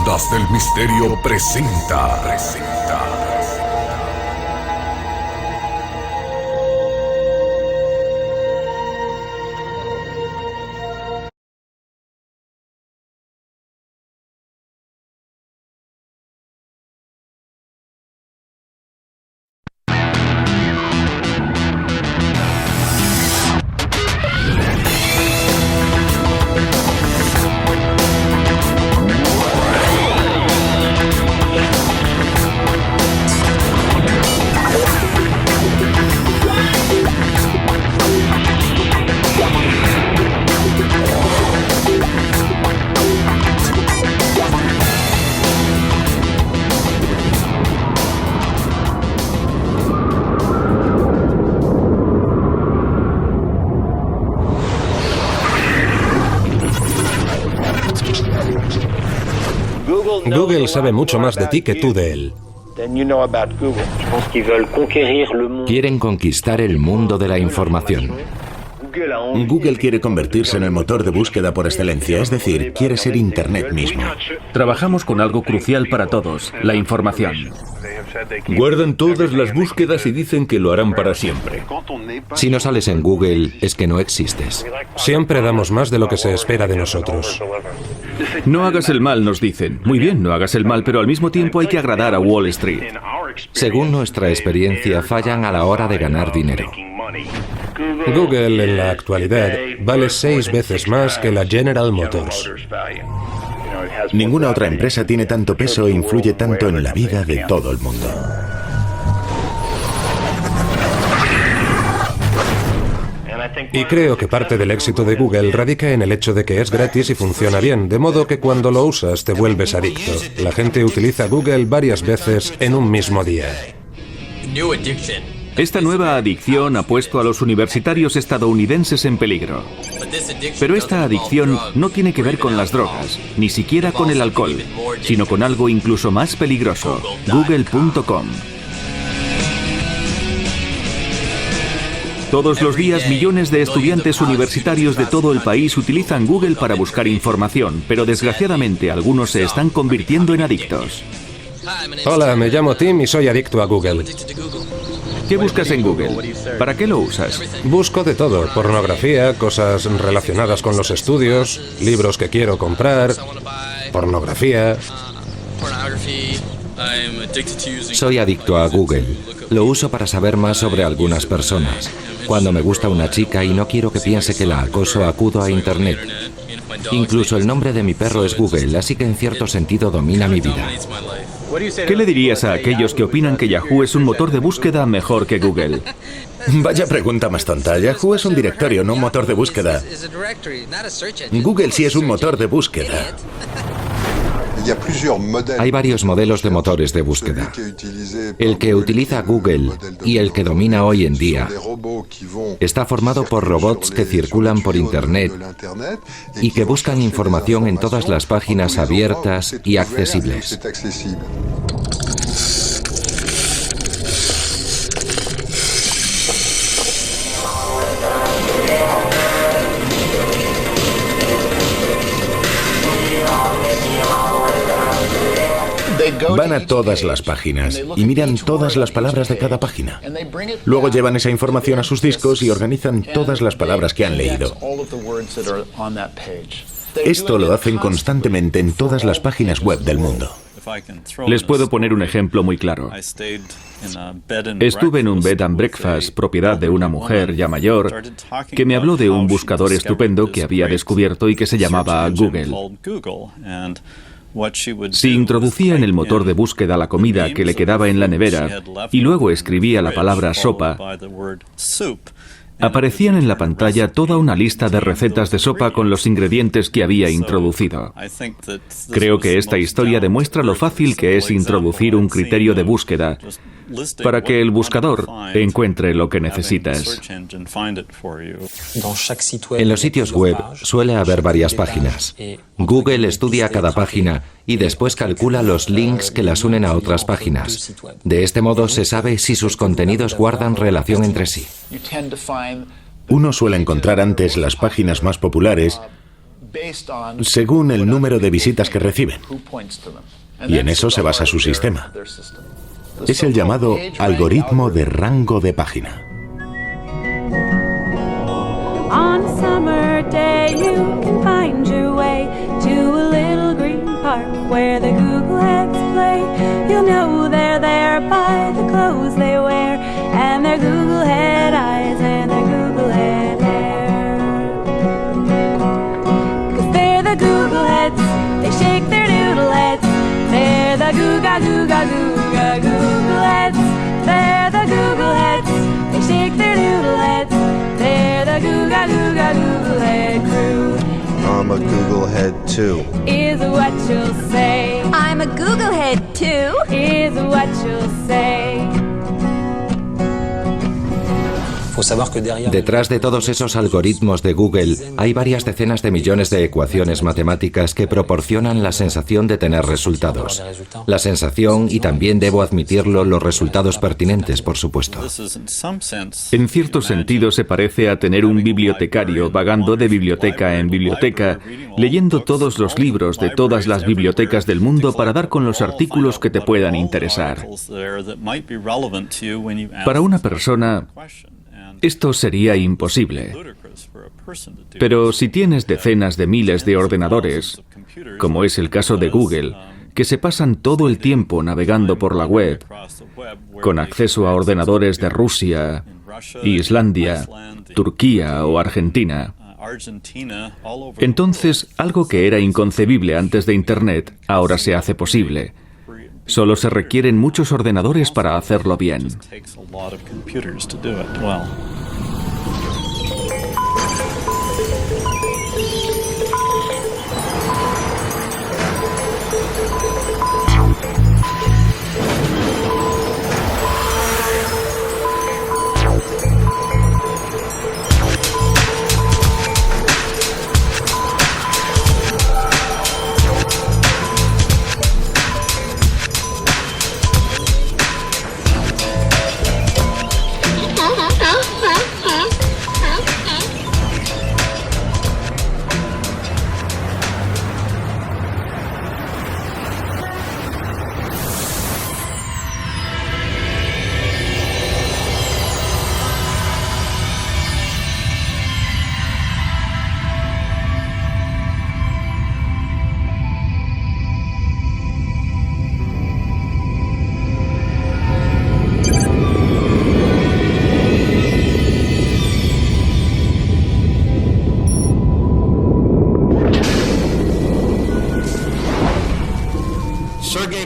Ondas del Misterio presenta. Google sabe mucho más de ti que tú de él. Quieren conquistar el mundo de la información. Google quiere convertirse en el motor de búsqueda por excelencia, es decir, quiere ser Internet mismo. Trabajamos con algo crucial para todos, la información. Guardan todas las búsquedas y dicen que lo harán para siempre. Si no sales en Google, es que no existes. Siempre damos más de lo que se espera de nosotros. No hagas el mal, nos dicen. Muy bien, no hagas el mal, pero al mismo tiempo hay que agradar a Wall Street. Según nuestra experiencia, fallan a la hora de ganar dinero. Google en la actualidad vale 6 veces más que la General Motors. Ninguna otra empresa tiene tanto peso e influye tanto en la vida de todo el mundo. Y creo que parte del éxito de Google radica en el hecho de que es gratis y funciona bien, de modo que cuando lo usas te vuelves adicto. La gente utiliza Google varias veces en un mismo día. Esta nueva adicción ha puesto a los universitarios estadounidenses en peligro. Pero esta adicción no tiene que ver con las drogas, ni siquiera con el alcohol, sino con algo incluso más peligroso, Google.com. Todos los días millones de estudiantes universitarios de todo el país utilizan Google para buscar información, pero desgraciadamente algunos se están convirtiendo en adictos. Hola, me llamo Tim y soy adicto a Google. ¿Qué buscas en Google? ¿Para qué lo usas? Busco de todo, pornografía, cosas relacionadas con los estudios, libros que quiero comprar, pornografía. Soy adicto a Google. Lo uso para saber más sobre algunas personas. Cuando me gusta una chica y no quiero que piense que la acoso, acudo a Internet. Incluso el nombre de mi perro es Google, así que en cierto sentido domina mi vida. ¿Qué le dirías a aquellos que opinan que Yahoo es un motor de búsqueda mejor que Google? Vaya pregunta más tonta. Yahoo es un directorio, no un motor de búsqueda. Google sí es un motor de búsqueda. Hay varios modelos de motores de búsqueda. El que utiliza Google y el que domina hoy en día está formado por robots que circulan por Internet y que buscan información en todas las páginas abiertas y accesibles. Van a todas las páginas y miran todas las palabras de cada página. Luego llevan esa información a sus discos y organizan todas las palabras que han leído. Esto lo hacen constantemente en todas las páginas web del mundo. Les puedo poner un ejemplo muy claro. Estuve en un bed and breakfast, propiedad de una mujer ya mayor, que me habló de un buscador estupendo que había descubierto y que se llamaba Google. Si introducía en el motor de búsqueda la comida que le quedaba en la nevera y luego escribía la palabra sopa, aparecían en la pantalla toda una lista de recetas de sopa con los ingredientes que había introducido. Creo que esta historia demuestra lo fácil que es introducir un criterio de búsqueda para que el buscador encuentre lo que necesitas. En los sitios web suele haber varias páginas. Google estudia cada página y después calcula los links que las unen a otras páginas. De este modo se sabe si sus contenidos guardan relación entre sí. Uno suele encontrar antes las páginas más populares según el número de visitas que reciben. Y en eso se basa su sistema. Es el llamado algoritmo de rango de página. On a summer day you can find your way to a little green park where the Googleheads play. You'll know they're there by the clothes they wear and their Googlehead eyes and their Googlehead hair. 'Cause they're the Googleheads, they shake their doodle heads. They're the Googa Googa Googa Googleheads. They're the Googleheads, they shake their doodle heads. They're the Googa Googa Googlehead crew. I'm a Googlehead too. Is what you'll say. I'm a Googlehead too. Is what you'll say. Detrás de todos esos algoritmos de Google hay varias decenas de millones de ecuaciones matemáticas que proporcionan la sensación de tener resultados. La sensación y también, debo admitirlo, los resultados pertinentes, por supuesto. En cierto sentido se parece a tener un bibliotecario vagando de biblioteca en biblioteca, leyendo todos los libros de todas las bibliotecas del mundo para dar con los artículos que te puedan interesar. Para una persona, esto sería imposible. Pero si tienes decenas de miles de ordenadores, como es el caso de Google, que se pasan todo el tiempo navegando por la web, con acceso a ordenadores de Rusia, Islandia, Turquía o Argentina, entonces algo que era inconcebible antes de Internet ahora se hace posible. Solo se requieren muchos ordenadores para hacerlo bien.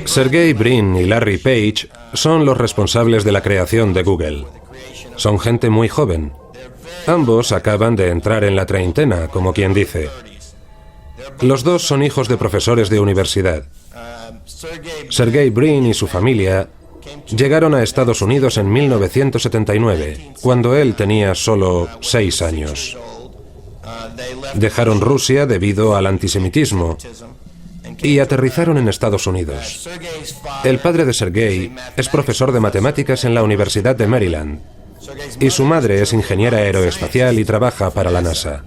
Sergey Brin y Larry Page son los responsables de la creación de Google. Son gente muy joven. Ambos acaban de entrar en la treintena, como quien dice. Los dos son hijos de profesores de universidad. Sergey Brin y su familia llegaron a Estados Unidos en 1979, cuando él tenía solo 6 años. Dejaron Rusia debido al antisemitismo y aterrizaron en Estados Unidos. El padre de Sergey es profesor de matemáticas en la Universidad de Maryland y su madre es ingeniera aeroespacial y trabaja para la NASA.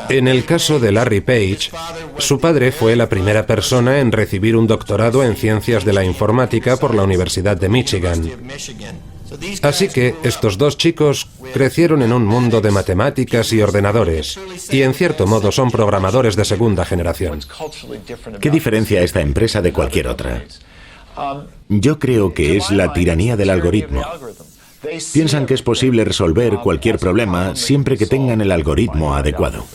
En el caso de Larry Page, su padre fue la primera persona en recibir un doctorado en ciencias de la informática por la Universidad de Michigan. Así que estos dos chicos crecieron en un mundo de matemáticas y ordenadores, y en cierto modo son programadores de segunda generación. ¿Qué diferencia esta empresa de cualquier otra? Yo creo que es la tiranía del algoritmo. Piensan que es posible resolver cualquier problema siempre que tengan el algoritmo adecuado.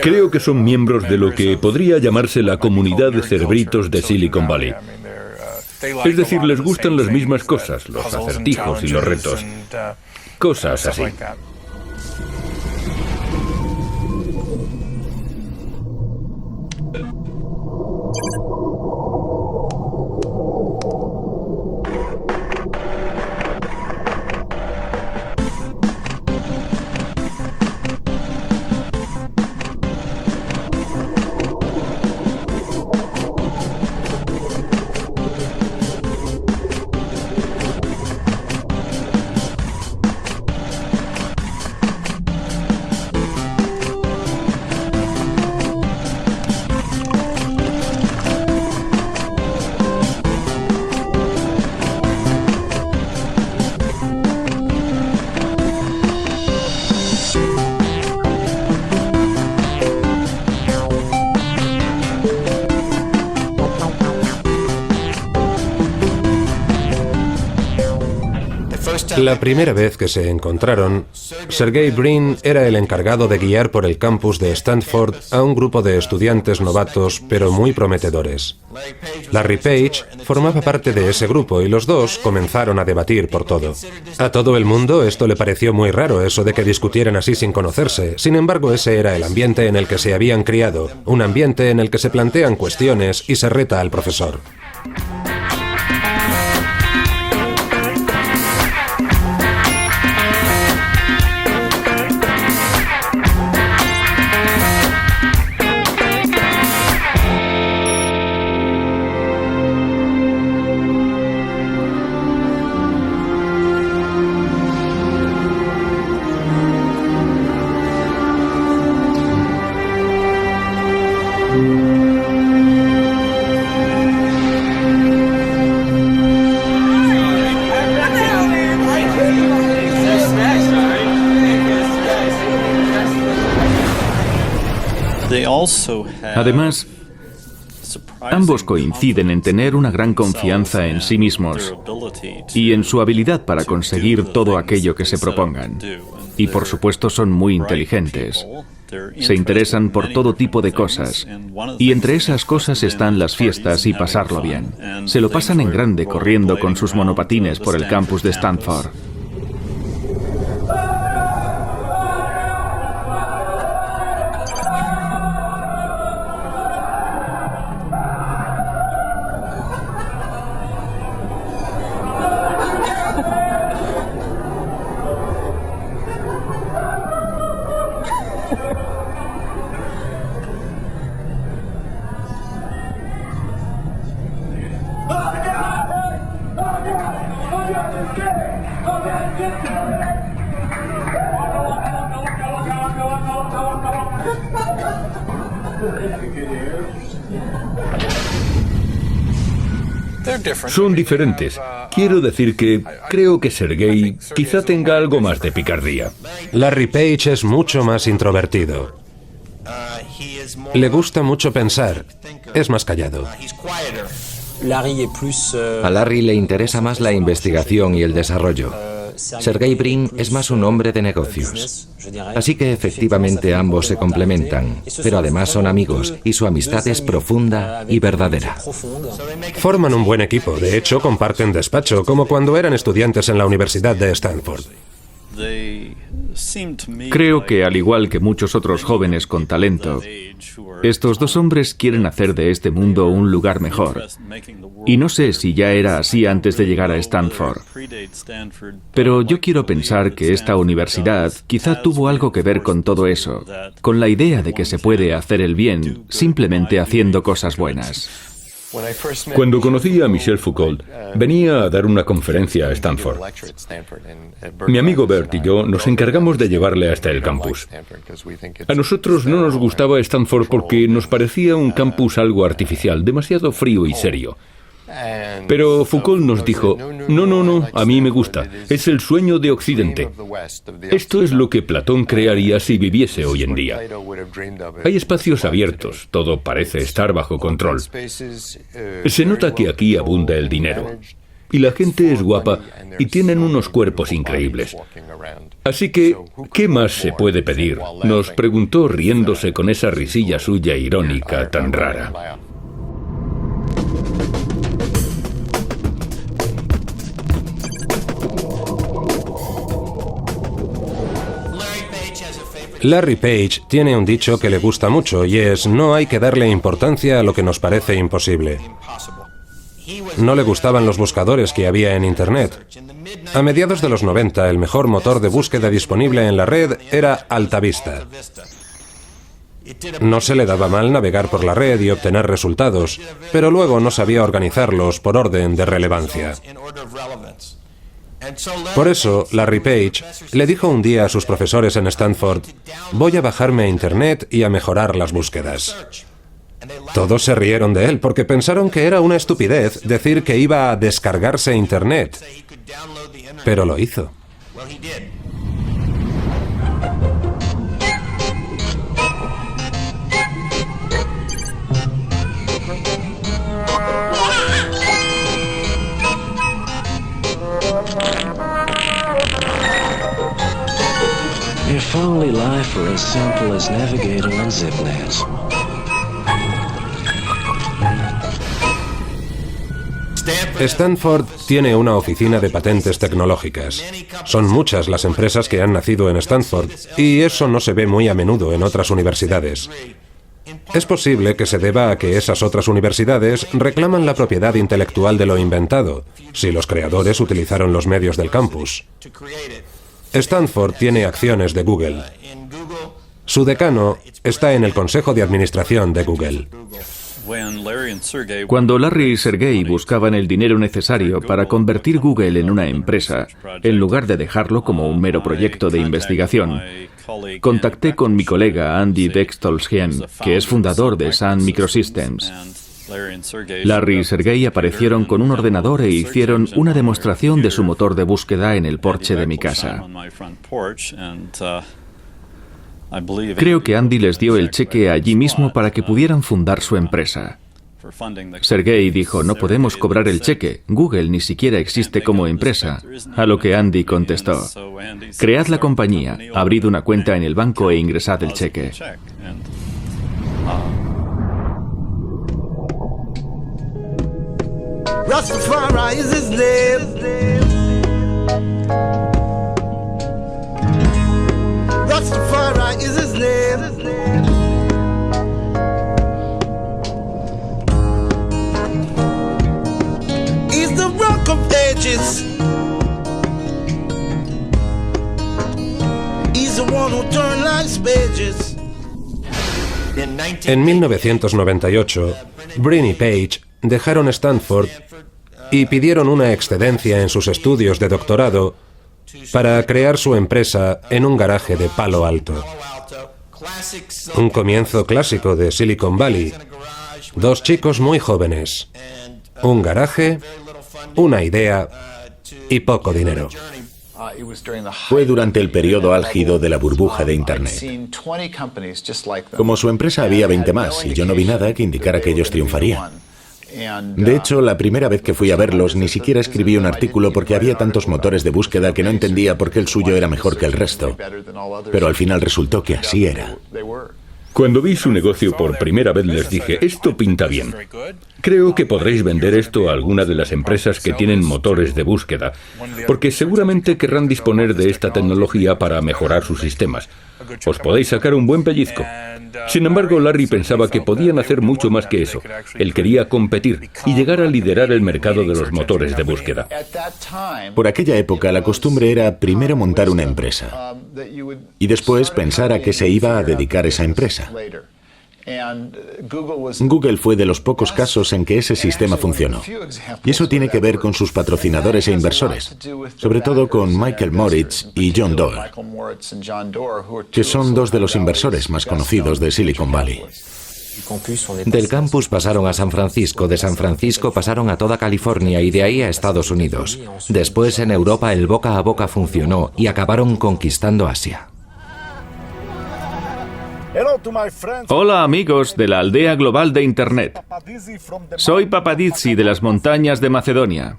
Creo que son miembros de lo que podría llamarse la comunidad de cerebritos de Silicon Valley. Es decir, les gustan las mismas cosas, los acertijos y los retos. Cosas así. La primera vez que se encontraron, Sergey Brin era el encargado de guiar por el campus de Stanford a un grupo de estudiantes novatos pero muy prometedores. Larry Page formaba parte de ese grupo y los dos comenzaron a debatir por todo. A todo el mundo esto le pareció muy raro, eso de que discutieran así sin conocerse. Sin embargo, ese era el ambiente en el que se habían criado, un ambiente en el que se plantean cuestiones y se reta al profesor. Además, ambos coinciden en tener una gran confianza en sí mismos y en su habilidad para conseguir todo aquello que se propongan. Y por supuesto son muy inteligentes. Se interesan por todo tipo de cosas. Y entre esas cosas están las fiestas y pasarlo bien. Se lo pasan en grande corriendo con sus monopatines por el campus de Stanford. Son diferentes. Quiero decir que creo que Sergey quizá tenga algo más de picardía. Larry Page es mucho más introvertido. Le gusta mucho pensar. Es más callado. A Larry le interesa más la investigación y el desarrollo. Sergey Brin es más un hombre de negocios. Así que efectivamente ambos se complementan, pero además son amigos y su amistad es profunda y verdadera. Forman un buen equipo, de hecho comparten despacho, como cuando eran estudiantes en la Universidad de Stanford. Creo que, al igual que muchos otros jóvenes con talento, estos dos hombres quieren hacer de este mundo un lugar mejor. Y no sé si ya era así antes de llegar a Stanford. Pero yo quiero pensar que esta universidad quizá tuvo algo que ver con todo eso, con la idea de que se puede hacer el bien simplemente haciendo cosas buenas. Cuando conocí a Michel Foucault, venía a dar una conferencia a Stanford. Mi amigo Bert y yo nos encargamos de llevarle hasta el campus. A nosotros no nos gustaba Stanford porque nos parecía un campus algo artificial, demasiado frío y serio. Pero Foucault nos dijo, no, a mí me gusta, es el sueño de Occidente. Esto es lo que Platón crearía si viviese hoy en día. Hay espacios abiertos, todo parece estar bajo control. Se nota que aquí abunda el dinero. Y la gente es guapa y tienen unos cuerpos increíbles. Así que, ¿qué más se puede pedir?, nos preguntó riéndose con esa risilla suya irónica tan rara. Larry Page tiene un dicho que le gusta mucho y es: no hay que darle importancia a lo que nos parece imposible. No le gustaban los buscadores que había en Internet. A mediados de los 90, el mejor motor de búsqueda disponible en la red era AltaVista. No se le daba mal navegar por la red y obtener resultados, pero luego no sabía organizarlos por orden de relevancia. Por eso, Larry Page le dijo un día a sus profesores en Stanford: voy a bajarme a Internet y a mejorar las búsquedas. Todos se rieron de él porque pensaron que era una estupidez decir que iba a descargarse Internet. Pero lo hizo. If only life were as simple as navigating on ZipNet. Stanford tiene una oficina de patentes tecnológicas. Son muchas las empresas que han nacido en Stanford y eso no se ve muy a menudo en otras universidades. Es posible que se deba a que esas otras universidades reclaman la propiedad intelectual de lo inventado, si los creadores utilizaron los medios del campus. Stanford tiene acciones de Google. Su decano está en el consejo de administración de Google. Cuando Larry y Sergey buscaban el dinero necesario para convertir Google en una empresa, en lugar de dejarlo como un mero proyecto de investigación, contacté con mi colega Andy Bechtolsheim, que es fundador de Sun Microsystems. Larry y Sergey aparecieron con un ordenador e hicieron una demostración de su motor de búsqueda en el porche de mi casa. Creo que Andy les dio el cheque allí mismo para que pudieran fundar su empresa. Sergey dijo, no podemos cobrar el cheque, Google ni siquiera existe como empresa. A lo que Andy contestó, cread la compañía, abrid una cuenta en el banco e ingresad el cheque. Rastafari is his name. Rastafari is his name. He's the rock of ages. He's the one who turned life's pages. En 1998, Brin y Page dejaron Stanford y pidieron una excedencia en sus estudios de doctorado para crear su empresa en un garaje de Palo Alto. Un comienzo clásico de Silicon Valley. Dos chicos muy jóvenes, un garaje, una idea y poco dinero. Fue durante el periodo álgido de la burbuja de Internet. Como su empresa había 20 más y yo no vi nada que indicara que ellos triunfarían. De hecho, la primera vez que fui a verlos ni siquiera escribí un artículo porque había tantos motores de búsqueda que no entendía por qué el suyo era mejor que el resto. Pero al final resultó que así era. Cuando vi su negocio por primera vez les dije, esto pinta bien. Creo que podréis vender esto a alguna de las empresas que tienen motores de búsqueda, porque seguramente querrán disponer de esta tecnología para mejorar sus sistemas. Os podéis sacar un buen pellizco. Sin embargo, Larry pensaba que podían hacer mucho más que eso. Él quería competir y llegar a liderar el mercado de los motores de búsqueda. Por aquella época, la costumbre era primero montar una empresa y después pensar a qué se iba a dedicar esa empresa. Google fue de los pocos casos en que ese sistema funcionó. Y eso tiene que ver con sus patrocinadores e inversores, sobre todo con Michael Moritz y John Doerr, que son dos de los inversores más conocidos de Silicon Valley. Del campus pasaron a San Francisco, de San Francisco pasaron a toda California y de ahí a Estados Unidos. Después en Europa el boca a boca funcionó y acabaron conquistando Asia. Hola amigos de la aldea global de Internet. Soy Papadizzi de las montañas de Macedonia.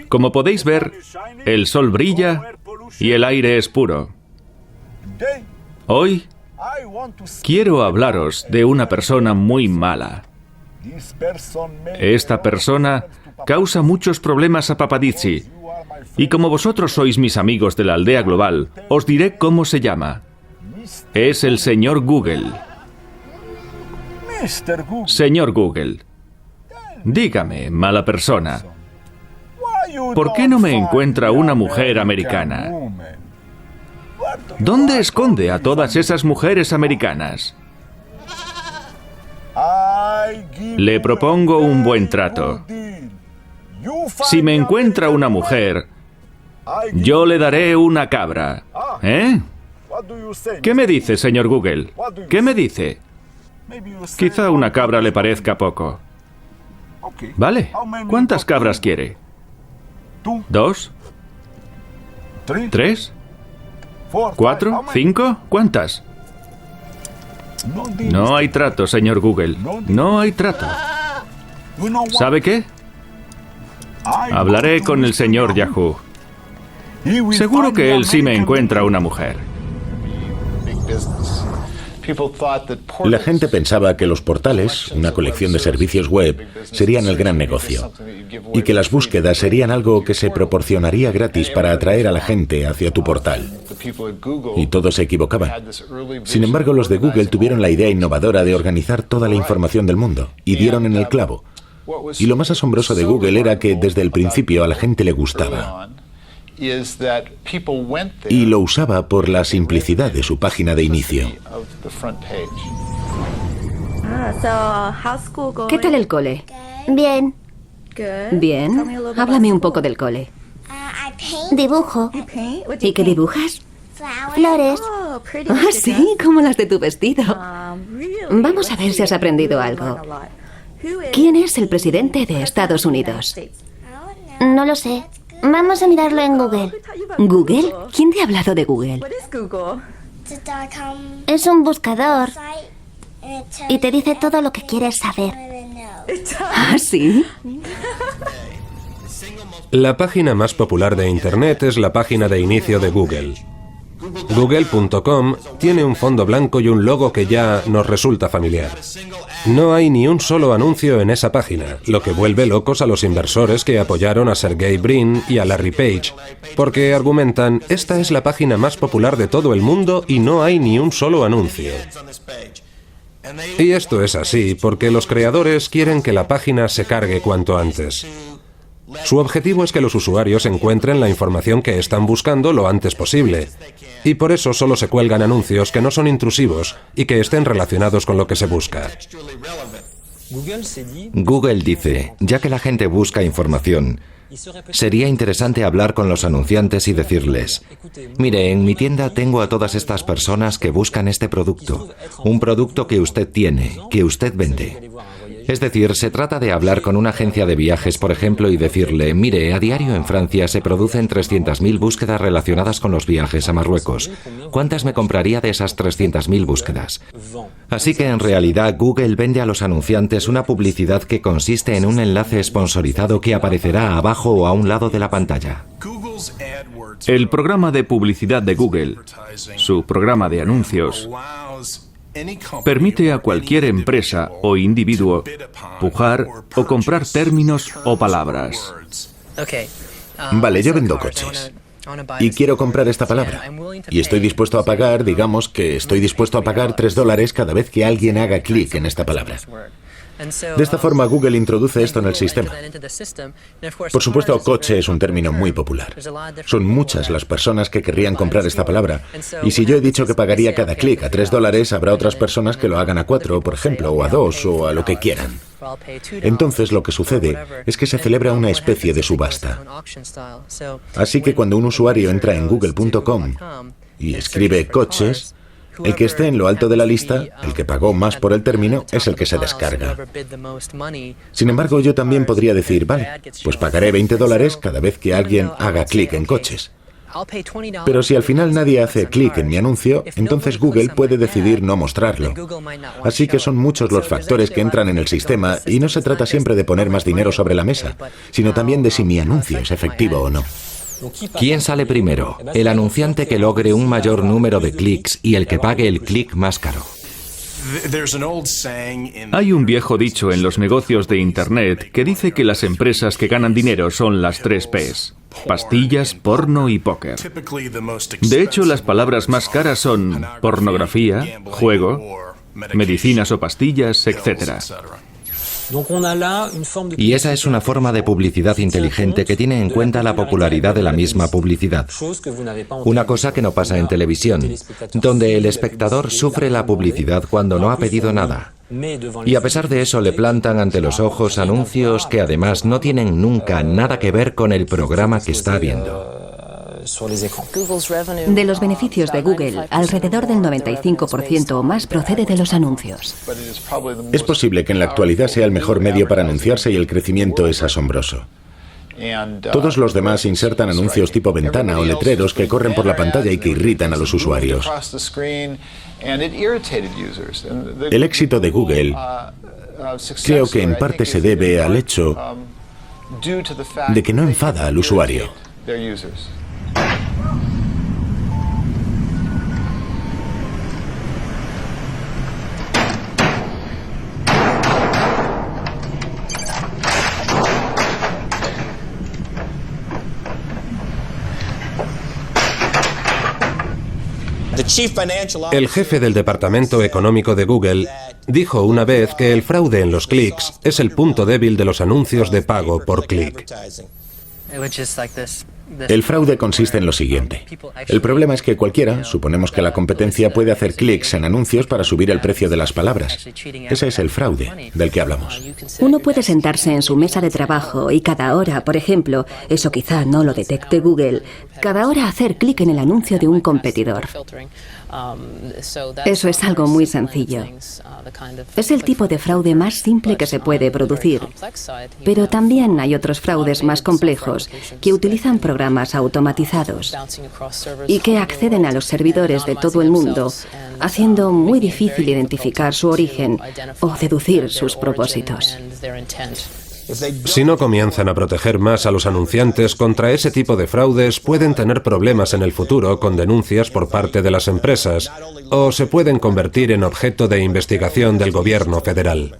Como podéis ver, el sol brilla y el aire es puro. Hoy quiero hablaros de una persona muy mala. Esta persona causa muchos problemas a Papadizzi. Y como vosotros sois mis amigos de la aldea global, os diré cómo se llama. Es el señor Google. Señor Google, dígame, mala persona, ¿por qué no me encuentra una mujer americana? ¿Dónde esconde a todas esas mujeres americanas? Le propongo un buen trato. Si me encuentra una mujer, yo le daré una cabra. ¿Eh? ¿Qué me dice, señor Google? ¿Qué me dice? Quizá una cabra le parezca poco. Vale, ¿cuántas cabras quiere? ¿2? ¿3? ¿4? ¿5? ¿Cuántas? No hay trato, señor Google. No hay trato. ¿Sabe qué? Hablaré con el señor Yahoo. Seguro que él sí me encuentra una mujer. La gente pensaba que los portales, una colección de servicios web, serían el gran negocio y que las búsquedas serían algo que se proporcionaría gratis para atraer a la gente hacia tu portal. Y todos se equivocaban. Sin embargo, los de Google tuvieron la idea innovadora de organizar toda la información del mundo y dieron en el clavo. Y lo más asombroso de Google era que desde el principio a la gente le gustaba. Y lo usaba por la simplicidad de su página de inicio. ¿Qué tal el cole? Bien. Bien. Háblame un poco del cole. Dibujo. ¿Y qué dibujas? Flores. Ah, sí, como las de tu vestido. Vamos a ver si has aprendido algo. ¿Quién es el presidente de Estados Unidos? No lo sé. Vamos a mirarlo en Google. ¿Google? ¿Quién te ha hablado de Google? Es un buscador y te dice todo lo que quieres saber. ¿Ah, sí? La página más popular de Internet es la página de inicio de Google. Google.com tiene un fondo blanco y un logo que ya nos resulta familiar. No hay ni un solo anuncio en esa página, lo que vuelve locos a los inversores que apoyaron a Sergey Brin y a Larry Page, porque argumentan, esta es la página más popular de todo el mundo y no hay ni un solo anuncio. Y esto es así porque los creadores quieren que la página se cargue cuanto antes. Su objetivo es que los usuarios encuentren la información que están buscando lo antes posible, y por eso solo se cuelgan anuncios que no son intrusivos y que estén relacionados con lo que se busca. Google dice, ya que la gente busca información, sería interesante hablar con los anunciantes y decirles, mire, en mi tienda tengo a todas estas personas que buscan este producto, un producto que usted tiene, que usted vende. Es decir, se trata de hablar con una agencia de viajes, por ejemplo, y decirle, mire, a diario en Francia se producen 300.000 búsquedas relacionadas con los viajes a Marruecos. ¿Cuántas me compraría de esas 300.000 búsquedas? Así que en realidad Google vende a los anunciantes una publicidad que consiste en un enlace sponsorizado que aparecerá abajo o a un lado de la pantalla. El programa de publicidad de Google, su programa de anuncios, permite a cualquier empresa o individuo pujar o comprar términos o palabras. Vale, yo vendo coches y quiero comprar esta palabra. Y estoy dispuesto a pagar, digamos que estoy dispuesto a pagar $3 cada vez que alguien haga clic en esta palabra. De esta forma, Google introduce esto en el sistema. Por supuesto, coche es un término muy popular. Son muchas las personas que querrían comprar esta palabra. Y si yo he dicho que pagaría cada clic a $3, habrá otras personas que lo hagan a 4, por ejemplo, o a 2, o a lo que quieran. Entonces, lo que sucede es que se celebra una especie de subasta. Así que cuando un usuario entra en google.com y escribe coches, el que esté en lo alto de la lista, el que pagó más por el término, es el que se descarga. Sin embargo, yo también podría decir, vale, pues pagaré $20 cada vez que alguien haga clic en coches. Pero si al final nadie hace clic en mi anuncio, entonces Google puede decidir no mostrarlo. Así que son muchos los factores que entran en el sistema y no se trata siempre de poner más dinero sobre la mesa, sino también de si mi anuncio es efectivo o no. ¿Quién sale primero? El anunciante que logre un mayor número de clics y el que pague el clic más caro. Hay un viejo dicho en los negocios de Internet que dice que las empresas que ganan dinero son las 3 Ps: pastillas, porno y póker. De hecho, las palabras más caras son pornografía, juego, medicinas o pastillas, etc. Y esa es una forma de publicidad inteligente que tiene en cuenta la popularidad de la misma publicidad. Una cosa que no pasa en televisión, donde el espectador sufre la publicidad cuando no ha pedido nada. Y a pesar de eso le plantan ante los ojos anuncios que además no tienen nunca nada que ver con el programa que está viendo. De los beneficios de Google, alrededor del 95% o más procede de los anuncios. Es posible que en la actualidad sea el mejor medio para anunciarse y el crecimiento es asombroso. Todos los demás insertan anuncios tipo ventana o letreros que corren por la pantalla y que irritan a los usuarios. El éxito de Google creo que en parte se debe al hecho de que no enfada al usuario. El jefe del departamento económico de Google dijo una vez que el fraude en los clics es el punto débil de los anuncios de pago por clic. El fraude consiste en lo siguiente. El problema es que cualquiera, suponemos que la competencia, puede hacer clics en anuncios para subir el precio de las palabras. Ese es el fraude del que hablamos. Uno puede sentarse en su mesa de trabajo y cada hora, por ejemplo, eso quizá no lo detecte Google, cada hora hacer clic en el anuncio de un competidor. Eso es algo muy sencillo. Es el tipo de fraude más simple que se puede producir. Pero también hay otros fraudes más complejos que utilizan programas automatizados y que acceden a los servidores de todo el mundo, haciendo muy difícil identificar su origen o deducir sus propósitos. Si no comienzan a proteger más a los anunciantes contra ese tipo de fraudes, pueden tener problemas en el futuro con denuncias por parte de las empresas, o se pueden convertir en objeto de investigación del gobierno federal.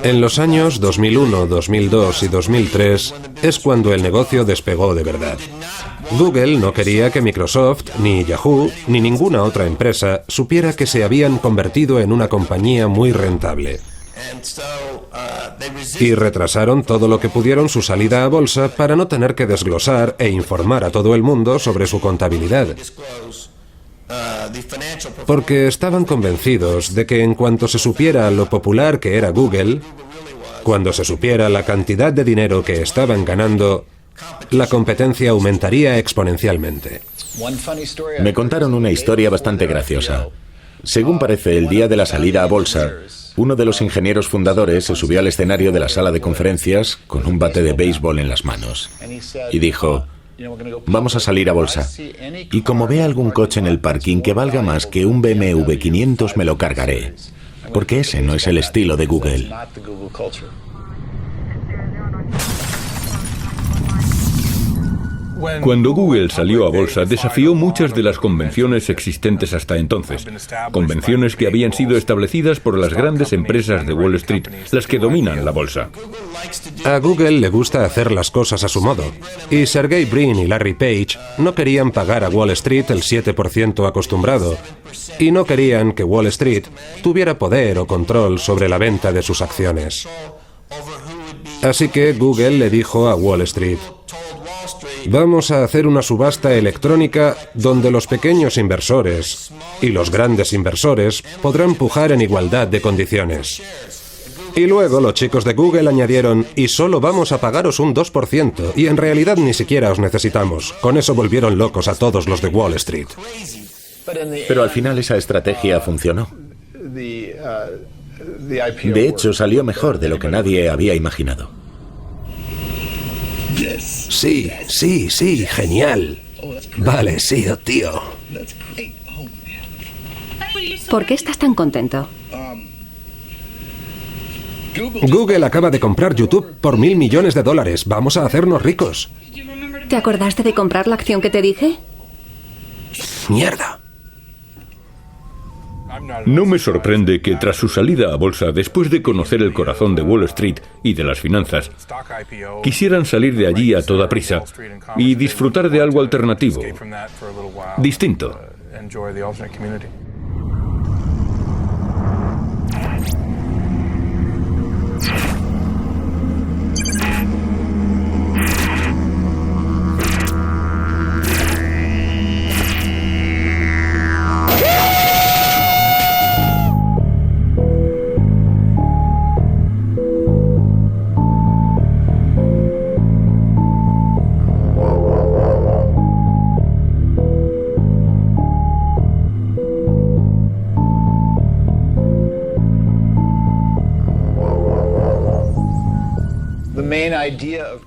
En los años 2001, 2002 y 2003 es cuando el negocio despegó de verdad. Google no quería que Microsoft, ni Yahoo, ni ninguna otra empresa supiera que se habían convertido en una compañía muy rentable. Y retrasaron todo lo que pudieron su salida a bolsa para no tener que desglosar e informar a todo el mundo sobre su contabilidad. Porque estaban convencidos de que en cuanto se supiera lo popular que era Google, cuando se supiera la cantidad de dinero que estaban ganando, la competencia aumentaría exponencialmente. Me contaron una historia bastante graciosa. Según parece, el día de la salida a bolsa, uno de los ingenieros fundadores se subió al escenario de la sala de conferencias con un bate de béisbol en las manos y dijo: vamos a salir a bolsa. Y como vea algún coche en el parking que valga más que un BMW 500, me lo cargaré. Porque ese no es el estilo de Google. Cuando Google salió a bolsa, desafió muchas de las convenciones existentes hasta entonces. Convenciones que habían sido establecidas por las grandes empresas de Wall Street, las que dominan la bolsa. A Google le gusta hacer las cosas a su modo. Y Sergey Brin y Larry Page no querían pagar a Wall Street el 7% acostumbrado. Y no querían que Wall Street tuviera poder o control sobre la venta de sus acciones. Así que Google le dijo a Wall Street: vamos a hacer una subasta electrónica donde los pequeños inversores y los grandes inversores podrán pujar en igualdad de condiciones. Y luego los chicos de Google añadieron: y solo vamos a pagaros un 2%, y en realidad ni siquiera os necesitamos. Con eso volvieron locos a todos los de Wall Street. Pero al final esa estrategia funcionó. De hecho, salió mejor de lo que nadie había imaginado. Sí, genial. Vale, sí, tío. ¿Por qué estás tan contento? Google acaba de comprar YouTube por $1.000 millones. Vamos a hacernos ricos. ¿Te acordaste de comprar la acción que te dije? ¡Mierda! No me sorprende que tras su salida a bolsa, después de conocer el corazón de Wall Street y de las finanzas, quisieran salir de allí a toda prisa y disfrutar de algo alternativo, distinto.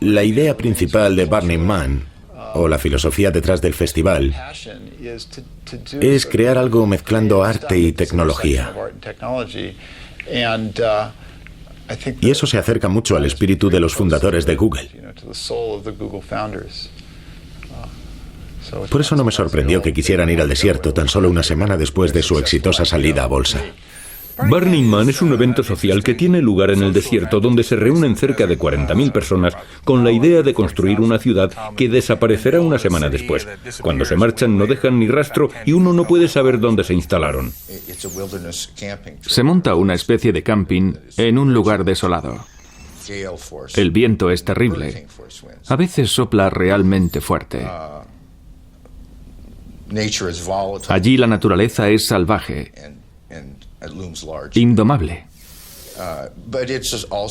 La idea principal de Burning Man, o la filosofía detrás del festival, es crear algo mezclando arte y tecnología. Y eso se acerca mucho al espíritu de los fundadores de Google. Por eso no me sorprendió que quisieran ir al desierto tan solo una semana después de su exitosa salida a bolsa. Burning Man es un evento social que tiene lugar en el desierto donde se reúnen cerca de 40.000 personas con la idea de construir una ciudad que desaparecerá una semana después. Cuando se marchan no dejan ni rastro y uno no puede saber dónde se instalaron. Se monta una especie de camping en un lugar desolado. El viento es terrible. A veces sopla realmente fuerte. Allí la naturaleza es salvaje, indomable.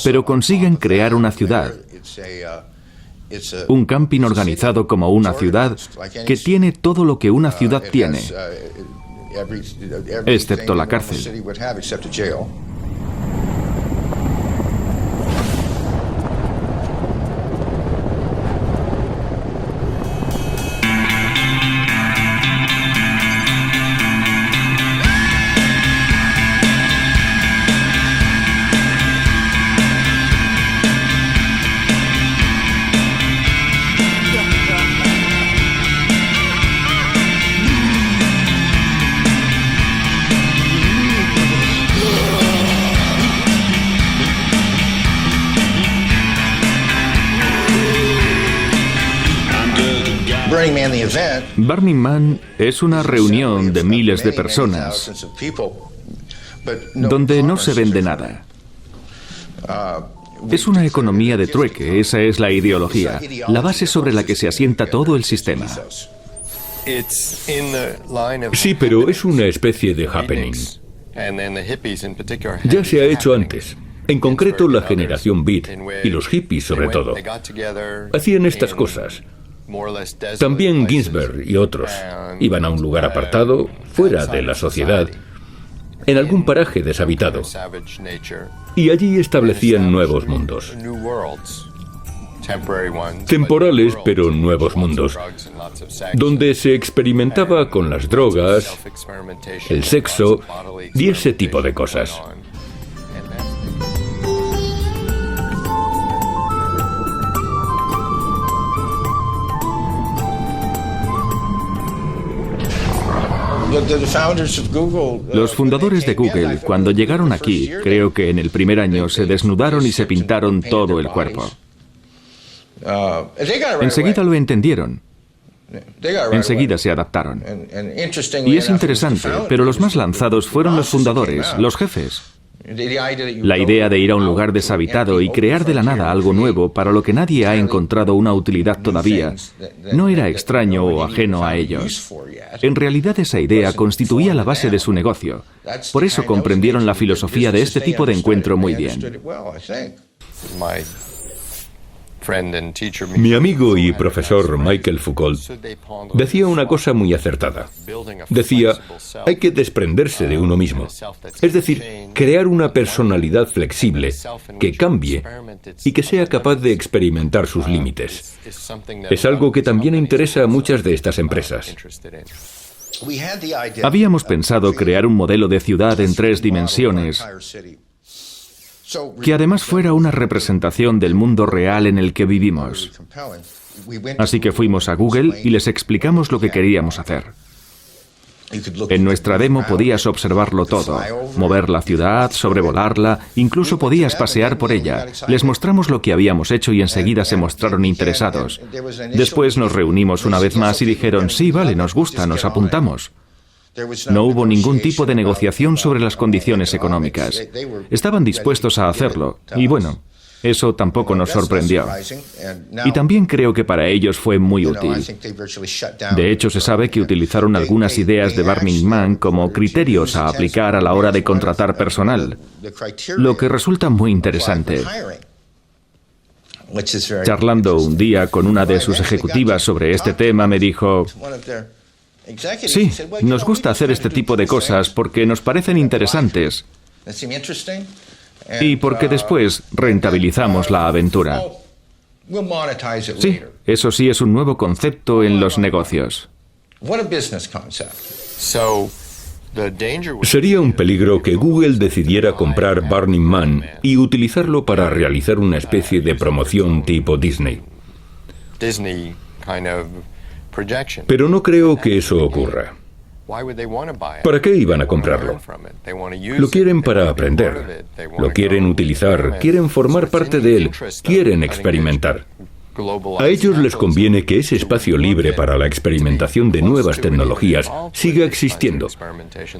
Pero consiguen crear una ciudad, un camping organizado como una ciudad que tiene todo lo que una ciudad tiene, excepto la cárcel. Burning Man es una reunión de miles de personas donde no se vende nada. Es una economía de trueque, esa es la ideología, la base sobre la que se asienta todo el sistema. Sí, pero es una especie de happening. Ya se ha hecho antes. En concreto, la generación Beat y los hippies sobre todo hacían estas cosas. También Ginsberg y otros iban a un lugar apartado, fuera de la sociedad, en algún paraje deshabitado, y allí establecían nuevos mundos. Temporales, pero nuevos mundos, donde se experimentaba con las drogas, el sexo y ese tipo de cosas. Los fundadores de Google, cuando llegaron aquí, creo que en el primer año se desnudaron y se pintaron todo el cuerpo. Enseguida lo entendieron. Enseguida se adaptaron. Y es interesante, pero los más lanzados fueron los fundadores, los jefes. La idea de ir a un lugar deshabitado y crear de la nada algo nuevo para lo que nadie ha encontrado una utilidad todavía no era extraño o ajeno a ellos. En realidad esa idea constituía la base de su negocio. Por eso comprendieron la filosofía de este tipo de encuentro muy bien. Mi amigo y profesor Michael Foucault decía una cosa muy acertada. Decía, hay que desprenderse de uno mismo. Es decir, crear una personalidad flexible, que cambie y que sea capaz de experimentar sus límites. Es algo que también interesa a muchas de estas empresas. Habíamos pensado crear un modelo de ciudad en 3 dimensiones, que además fuera una representación del mundo real en el que vivimos. Así que fuimos a Google y les explicamos lo que queríamos hacer. En nuestra demo podías observarlo todo, mover la ciudad, sobrevolarla, incluso podías pasear por ella. Les mostramos lo que habíamos hecho y enseguida se mostraron interesados. Después nos reunimos una vez más y dijeron, sí, vale, nos gusta, nos apuntamos. No hubo ningún tipo de negociación sobre las condiciones económicas. Estaban dispuestos a hacerlo, y bueno, eso tampoco nos sorprendió. Y también creo que para ellos fue muy útil. De hecho, se sabe que utilizaron algunas ideas de Burning Man como criterios a aplicar a la hora de contratar personal, lo que resulta muy interesante. Charlando un día con una de sus ejecutivas sobre este tema, me dijo, sí, nos gusta hacer este tipo de cosas porque nos parecen interesantes y porque después rentabilizamos la aventura. Sí, eso sí es un nuevo concepto en los negocios. Sería un peligro que Google decidiera comprar Burning Man y utilizarlo para realizar una especie de promoción tipo Disney. Pero no creo que eso ocurra. ¿Para qué iban a comprarlo? Lo quieren para aprender, lo quieren utilizar, quieren formar parte de él, quieren experimentar. A ellos les conviene que ese espacio libre para la experimentación de nuevas tecnologías siga existiendo.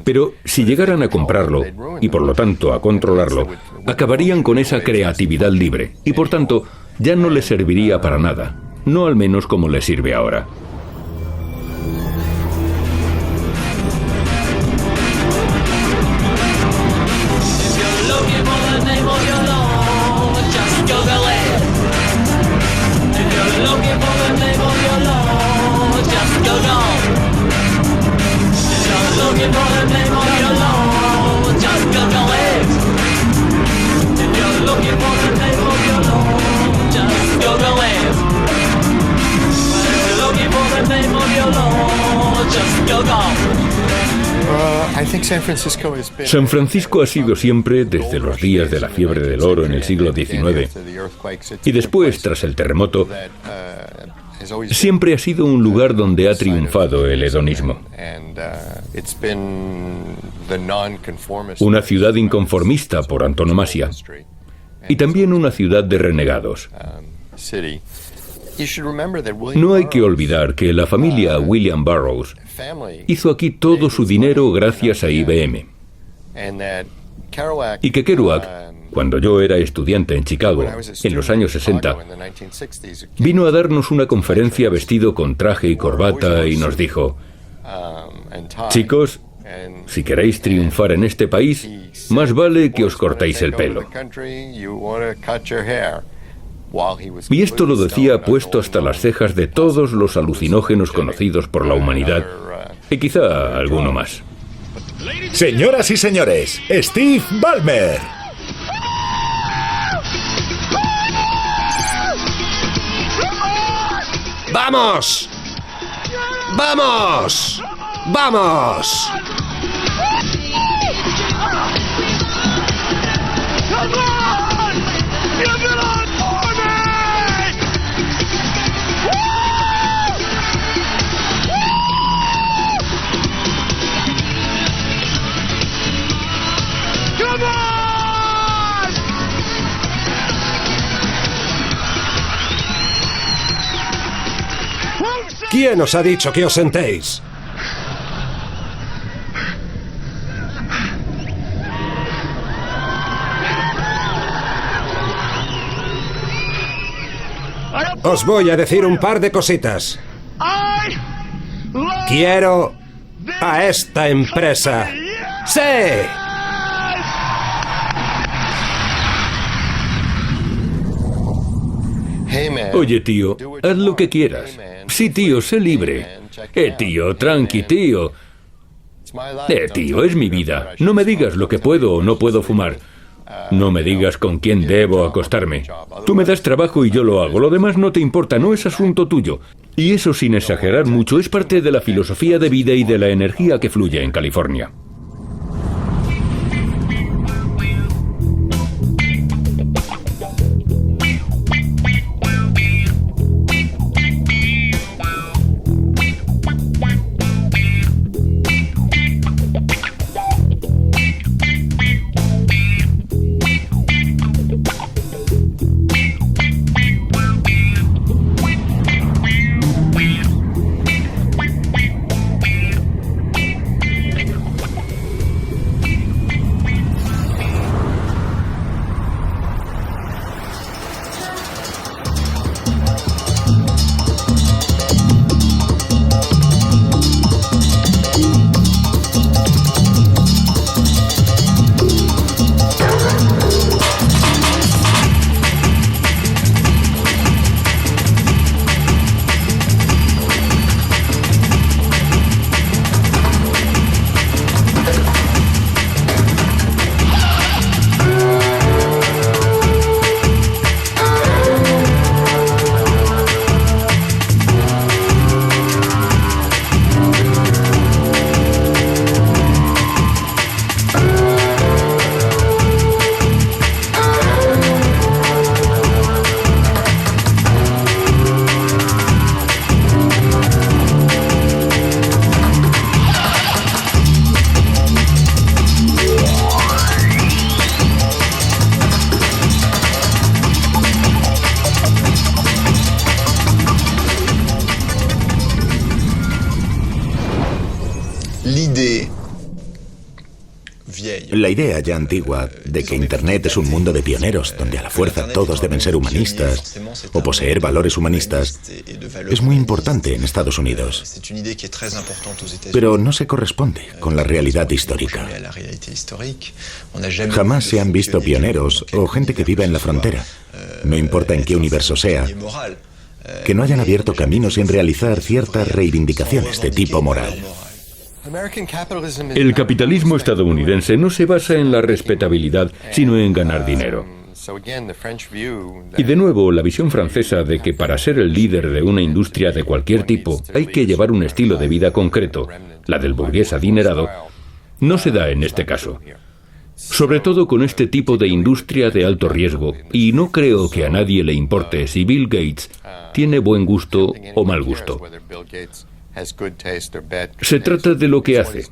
Pero si llegaran a comprarlo, y por lo tanto a controlarlo, acabarían con esa creatividad libre, y por tanto ya no les serviría para nada, no al menos como les sirve ahora. San Francisco ha sido siempre, desde los días de la fiebre del oro en el siglo XIX, y después, tras el terremoto, siempre ha sido un lugar donde ha triunfado el hedonismo. Una ciudad inconformista por antonomasia, y también una ciudad de renegados. No hay que olvidar que la familia William Burroughs hizo aquí todo su dinero gracias a IBM. Y que Kerouac, cuando yo era estudiante en Chicago, en los años 60, vino a darnos una conferencia vestido con traje y corbata y nos dijo: chicos, si queréis triunfar en este país, más vale que os cortéis el pelo. Y esto lo decía puesto hasta las cejas de todos los alucinógenos conocidos por la humanidad, y quizá alguno más. Señoras y señores, Steve Ballmer. ¡Vamos! ¡Vamos! ¡Vamos! ¿Quién os ha dicho que os sentéis? Os voy a decir un par de cositas. Quiero a esta empresa. ¡Sí! Oye, tío, haz lo que quieras. Sí, tío, sé libre. Tío, tranqui, tío. Tío, es mi vida. No me digas lo que puedo o no puedo fumar. No me digas con quién debo acostarme. Tú me das trabajo y yo lo hago. Lo demás no te importa, no es asunto tuyo. Y eso, sin exagerar mucho, es parte de la filosofía de vida y de la energía que fluye en California. La idea ya antigua de que Internet es un mundo de pioneros, donde a la fuerza todos deben ser humanistas o poseer valores humanistas, es muy importante en Estados Unidos. Pero no se corresponde con la realidad histórica. Jamás se han visto pioneros o gente que viva en la frontera, no importa en qué universo sea, que no hayan abierto camino sin realizar ciertas reivindicaciones de tipo moral. El capitalismo estadounidense no se basa en la respetabilidad, sino en ganar dinero. Y de nuevo, la visión francesa de que para ser el líder de una industria de cualquier tipo hay que llevar un estilo de vida concreto, la del burgués adinerado, no se da en este caso. Sobre todo con este tipo de industria de alto riesgo, y no creo que a nadie le importe si Bill Gates tiene buen gusto o mal gusto. Se trata de lo que hace.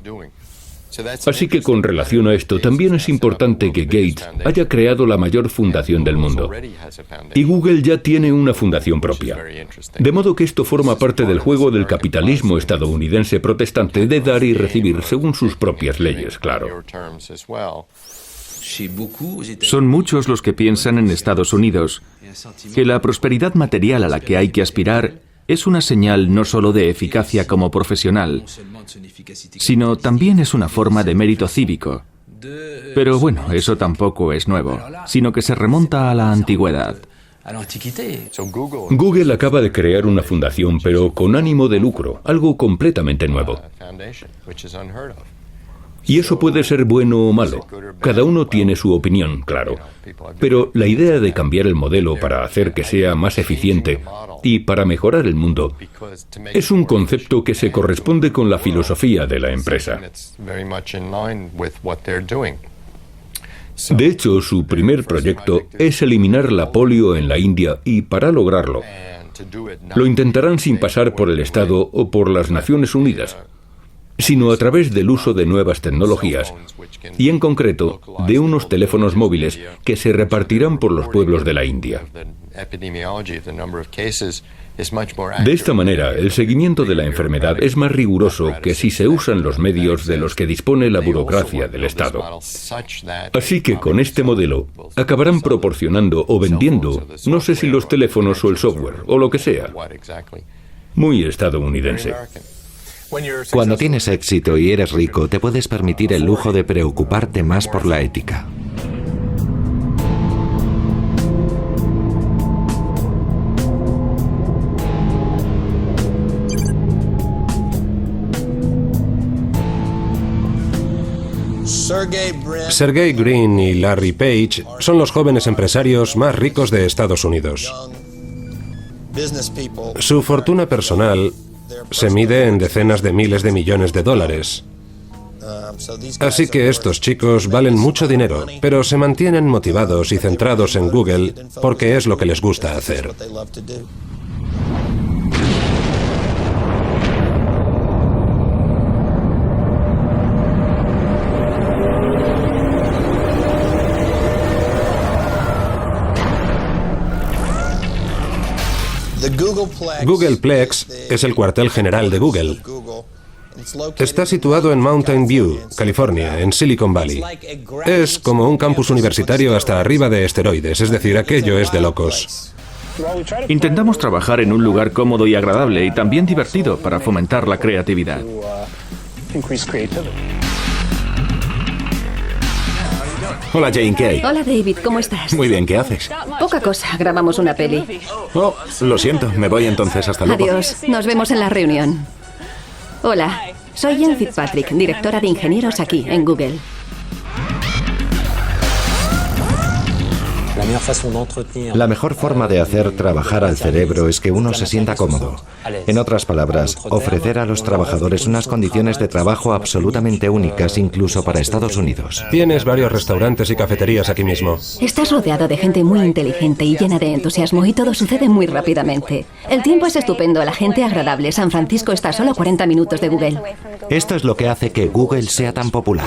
Así que con relación a esto, también es importante que Gates haya creado la mayor fundación del mundo. Y Google ya tiene una fundación propia. De modo que esto forma parte del juego del capitalismo estadounidense protestante de dar y recibir según sus propias leyes, claro. Son muchos los que piensan en Estados Unidos que la prosperidad material a la que hay que aspirar es una señal no solo de eficacia como profesional, sino también es una forma de mérito cívico. Pero bueno, eso tampoco es nuevo, sino que se remonta a la antigüedad. Google acaba de crear una fundación, pero con ánimo de lucro, algo completamente nuevo. Y eso puede ser bueno o malo. Cada uno tiene su opinión, claro. Pero la idea de cambiar el modelo para hacer que sea más eficiente y para mejorar el mundo es un concepto que se corresponde con la filosofía de la empresa. De hecho, su primer proyecto es eliminar la polio en la India y para lograrlo, lo intentarán sin pasar por el Estado o por las Naciones Unidas, sino a través del uso de nuevas tecnologías y, en concreto, de unos teléfonos móviles que se repartirán por los pueblos de la India. De esta manera, el seguimiento de la enfermedad es más riguroso que si se usan los medios de los que dispone la burocracia del Estado. Así que con este modelo acabarán proporcionando o vendiendo, no sé si los teléfonos o el software o lo que sea. Muy estadounidense. Cuando tienes éxito y eres rico, te puedes permitir el lujo de preocuparte más por la ética. Sergey Brin y Larry Page son los jóvenes empresarios más ricos de Estados Unidos. Su fortuna personal se mide en decenas de miles de millones de dólares. Así que estos chicos valen mucho dinero, pero se mantienen motivados y centrados en Google porque es lo que les gusta hacer. Googleplex es el cuartel general de Google. Está situado en Mountain View, California, en Silicon Valley. Es como un campus universitario hasta arriba de esteroides, es decir, aquello es de locos. Intentamos trabajar en un lugar cómodo y agradable y también divertido para fomentar la creatividad. Hola, Jane, ¿qué hay? Hola, David, ¿cómo estás? Muy bien, ¿qué haces? Poca cosa, grabamos una peli. Oh, lo siento, me voy entonces, hasta luego. Adiós, nos vemos en la reunión. Hola, soy Jen Fitzpatrick, directora de ingenieros aquí, en Google. La mejor forma de hacer trabajar al cerebro es que uno se sienta cómodo. En otras palabras, ofrecer a los trabajadores unas condiciones de trabajo absolutamente únicas, incluso para Estados Unidos. Tienes varios restaurantes y cafeterías aquí mismo. Estás rodeado de gente muy inteligente y llena de entusiasmo y todo sucede muy rápidamente. El tiempo es estupendo, la gente agradable. San Francisco está a solo 40 minutos de Google. Esto es lo que hace que Google sea tan popular.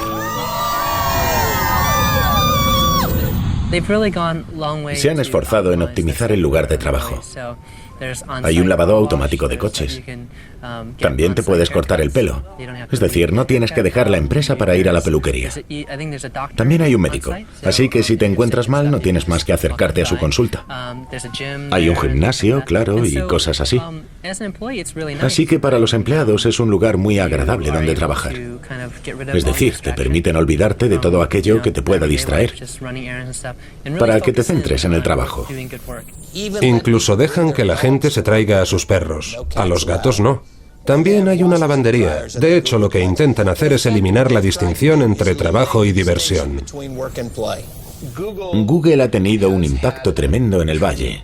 Se han esforzado en optimizar el lugar de trabajo. Hay un lavado automático de coches. También te puedes cortar el pelo. Es decir, no tienes que dejar la empresa para ir a la peluquería. También hay un médico, así que si te encuentras mal no tienes más que acercarte a su consulta. Hay un gimnasio, claro, y cosas así. Así que para los empleados es un lugar muy agradable donde trabajar. Es decir, te permiten olvidarte de todo aquello que te pueda distraer, para que te centres en el trabajo. Incluso dejan que la gente se traiga a sus perros. A los gatos no. También hay una lavandería. De hecho, lo que intentan hacer es eliminar la distinción entre trabajo y diversión. Google ha tenido un impacto tremendo en el valle,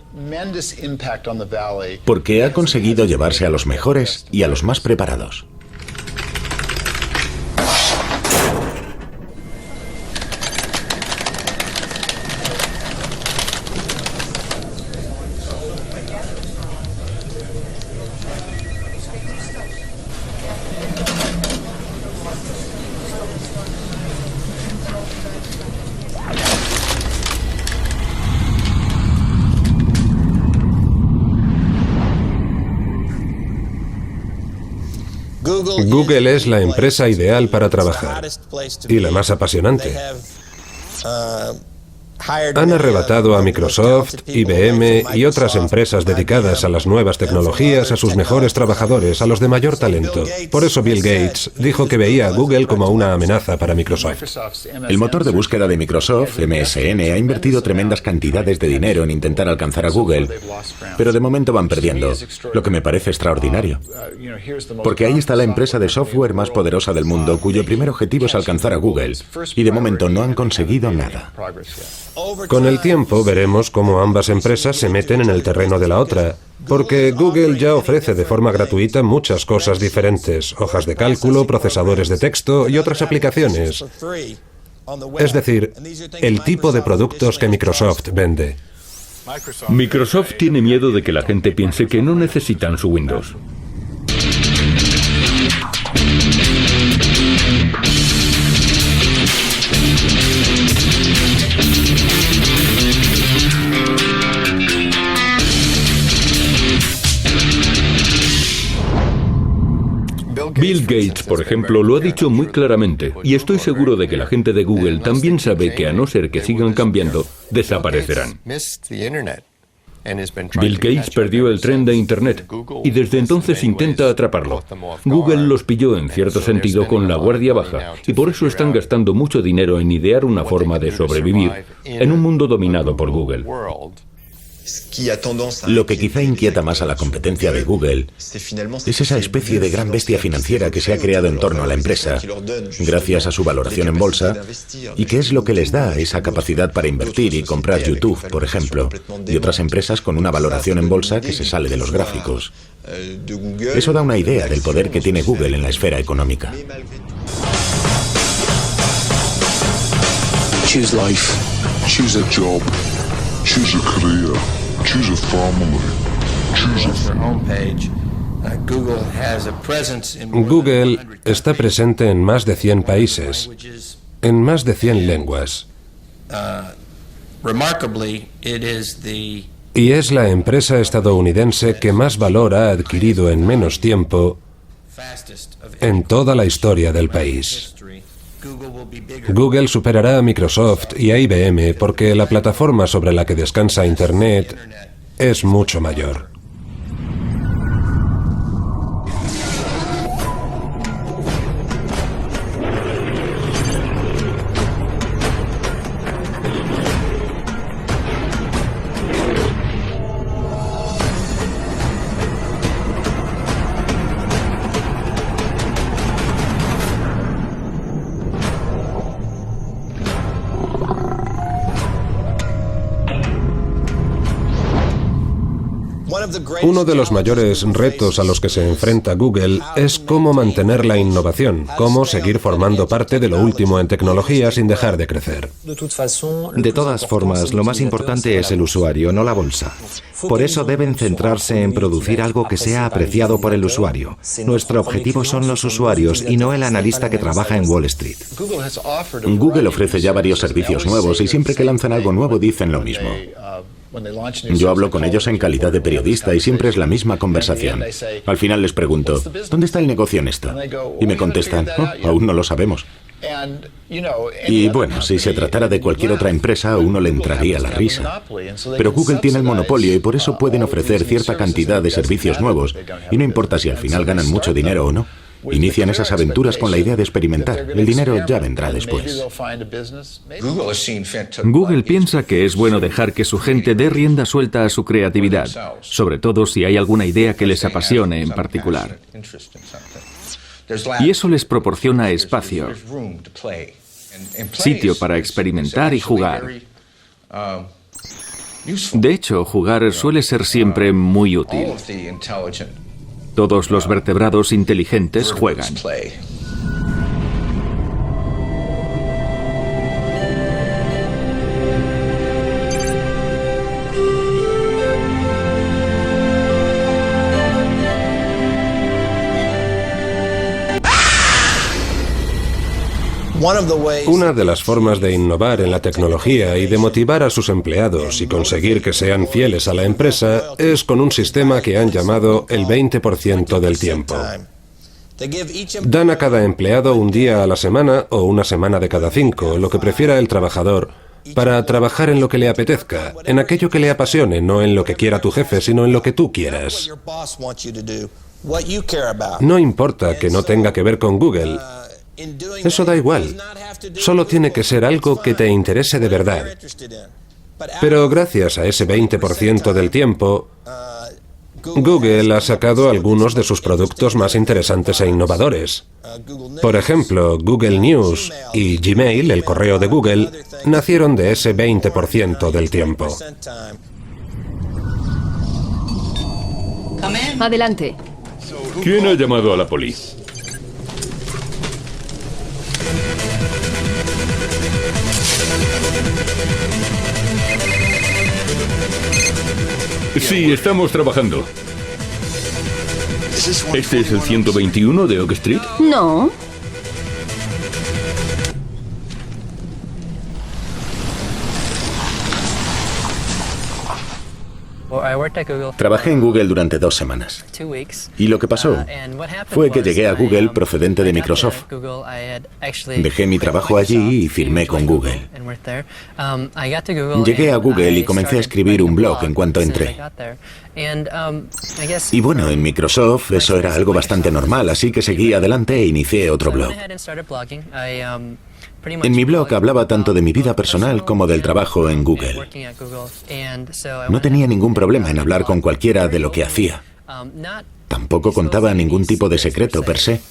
porque ha conseguido llevarse a los mejores y a los más preparados. Google es la empresa ideal para trabajar y la más apasionante. Han arrebatado a Microsoft, IBM y otras empresas dedicadas a las nuevas tecnologías a sus mejores trabajadores, a los de mayor talento. Por eso Bill Gates dijo que veía a Google como una amenaza para Microsoft. El motor de búsqueda de Microsoft, MSN, ha invertido tremendas cantidades de dinero en intentar alcanzar a Google, pero de momento van perdiendo, lo que me parece extraordinario. Porque ahí está la empresa de software más poderosa del mundo, cuyo primer objetivo es alcanzar a Google, y de momento no han conseguido nada. Con el tiempo veremos cómo ambas empresas se meten en el terreno de la otra, porque Google ya ofrece de forma gratuita muchas cosas diferentes, hojas de cálculo, procesadores de texto y otras aplicaciones. Es decir, el tipo de productos que Microsoft vende. Microsoft tiene miedo de que la gente piense que no necesitan su Windows. Bill Gates, por ejemplo, lo ha dicho muy claramente, y estoy seguro de que la gente de Google también sabe que a no ser que sigan cambiando, desaparecerán. Bill Gates perdió el tren de Internet y desde entonces intenta atraparlo. Google los pilló en cierto sentido con la guardia baja y por eso están gastando mucho dinero en idear una forma de sobrevivir en un mundo dominado por Google. Lo que quizá inquieta más a la competencia de Google es esa especie de gran bestia financiera que se ha creado en torno a la empresa, gracias a su valoración en bolsa, y que es lo que les da esa capacidad para invertir y comprar YouTube, por ejemplo, y otras empresas con una valoración en bolsa que se sale de los gráficos. Eso da una idea del poder que tiene Google en la esfera económica. Choose life. Choose a job. Choose a career. Choose a family. Choose a... Google está presente en más de 100 países, en más de 100 lenguas. Y es la empresa estadounidense que más valor ha adquirido en menos tiempo en toda la historia del país. Google superará a Microsoft y a IBM porque la plataforma sobre la que descansa Internet es mucho mayor. Uno de los mayores retos a los que se enfrenta Google es cómo mantener la innovación, cómo seguir formando parte de lo último en tecnología sin dejar de crecer. De todas formas, lo más importante es el usuario, no la bolsa. Por eso deben centrarse en producir algo que sea apreciado por el usuario. Nuestro objetivo son los usuarios y no el analista que trabaja en Wall Street. Google ofrece ya varios servicios nuevos y siempre que lanzan algo nuevo dicen lo mismo. Yo hablo con ellos en calidad de periodista y siempre es la misma conversación. Al final les pregunto, ¿dónde está el negocio en esto? Y me contestan, aún no lo sabemos. Y bueno, si se tratara de cualquier otra empresa, a uno le entraría la risa. Pero Google tiene el monopolio y por eso pueden ofrecer cierta cantidad de servicios nuevos. Y no importa si al final ganan mucho dinero o no. Inician esas aventuras con la idea de experimentar. El dinero ya vendrá después. Google piensa que es bueno dejar que su gente dé rienda suelta a su creatividad, sobre todo si hay alguna idea que les apasione en particular. Y eso les proporciona espacio, sitio para experimentar y jugar. De hecho, jugar suele ser siempre muy útil. Todos los vertebrados inteligentes juegan. Una de las formas de innovar en la tecnología y de motivar a sus empleados y conseguir que sean fieles a la empresa es con un sistema que han llamado el 20% del tiempo. Dan a cada empleado un día a la semana o una semana de cada 5, lo que prefiera el trabajador, para trabajar en lo que le apetezca, en aquello que le apasione, no en lo que quiera tu jefe, sino en lo que tú quieras. No importa que no tenga que ver con Google. Eso da igual. Solo tiene que ser algo que te interese de verdad. Pero gracias a ese 20% del tiempo, Google ha sacado algunos de sus productos más interesantes e innovadores. Por ejemplo, Google News y Gmail, el correo de Google, nacieron de ese 20% del tiempo. Adelante. ¿Quién ha llamado a la poli? Sí, estamos trabajando. ¿Este es el 121 de Oak Street? No. Trabajé en Google durante 2 semanas. Y lo que pasó fue que llegué a Google procedente de Microsoft. Dejé mi trabajo allí y firmé con Google. Llegué a Google y comencé a escribir un blog en cuanto entré. Y bueno, en Microsoft eso era algo bastante normal, así que seguí adelante e inicié otro blog. En mi blog hablaba tanto de mi vida personal como del trabajo en Google. No tenía ningún problema en hablar con cualquiera de lo que hacía. Tampoco contaba ningún tipo de secreto per se.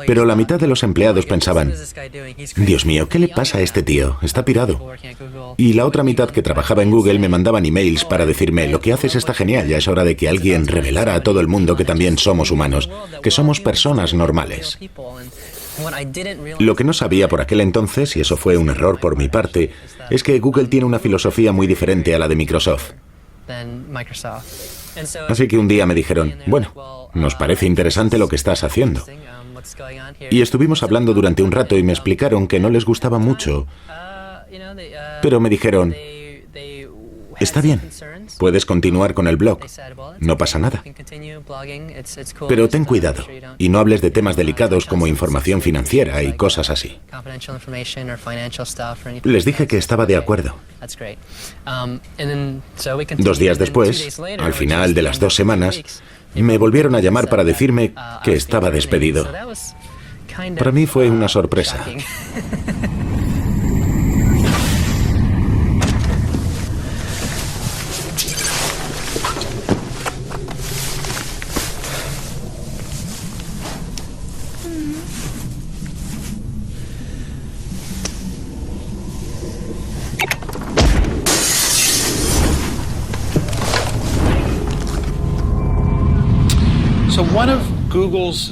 Pero la mitad de los empleados pensaban, Dios mío, ¿qué le pasa a este tío? Está pirado. Y la otra mitad que trabajaba en Google me mandaban emails para decirme, lo que haces está genial, ya es hora de que alguien revelara a todo el mundo que también somos humanos, que somos personas normales. Lo que no sabía por aquel entonces, y eso fue un error por mi parte, es que Google tiene una filosofía muy diferente a la de Microsoft. Así que un día me dijeron, bueno, nos parece interesante lo que estás haciendo. Y estuvimos hablando durante un rato y me explicaron que no les gustaba mucho, pero me dijeron, está bien, puedes continuar con el blog, no pasa nada. Pero ten cuidado y no hables de temas delicados como información financiera y cosas así. Les dije que estaba de acuerdo. 2 días después, al final de las 2 semanas, me volvieron a llamar para decirme que estaba despedido. Para mí fue una sorpresa.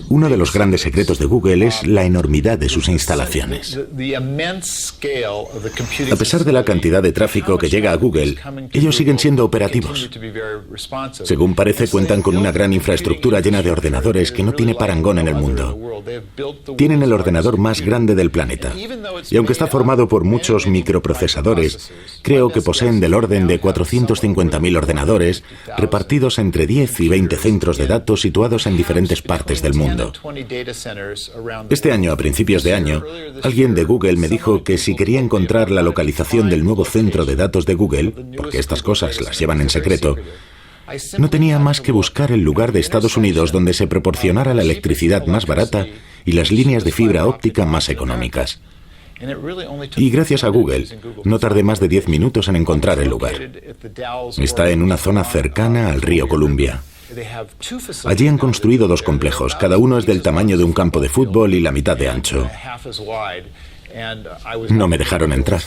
Uno de los grandes secretos de Google es la enormidad de sus instalaciones. A pesar de la cantidad de tráfico que llega a Google, ellos siguen siendo operativos. Según parece, cuentan con una gran infraestructura llena de ordenadores que no tiene parangón en el mundo. Tienen el ordenador más grande del planeta. Y aunque está formado por muchos microprocesadores, creo que poseen del orden de 450.000 ordenadores repartidos entre 10 y 20 centros de datos situados en diferentes partes del mundo. Este año, a principios de año, alguien de Google me dijo que si quería encontrar la localización del nuevo centro de datos de Google, porque estas cosas las llevan en secreto, no tenía más que buscar el lugar de Estados Unidos donde se proporcionara la electricidad más barata y las líneas de fibra óptica más económicas. Y gracias a Google, no tardé más de 10 minutos en encontrar el lugar. Está en una zona cercana al río Columbia. Allí han construido 2 complejos, cada uno es del tamaño de un campo de fútbol y la mitad de ancho. No me dejaron entrar.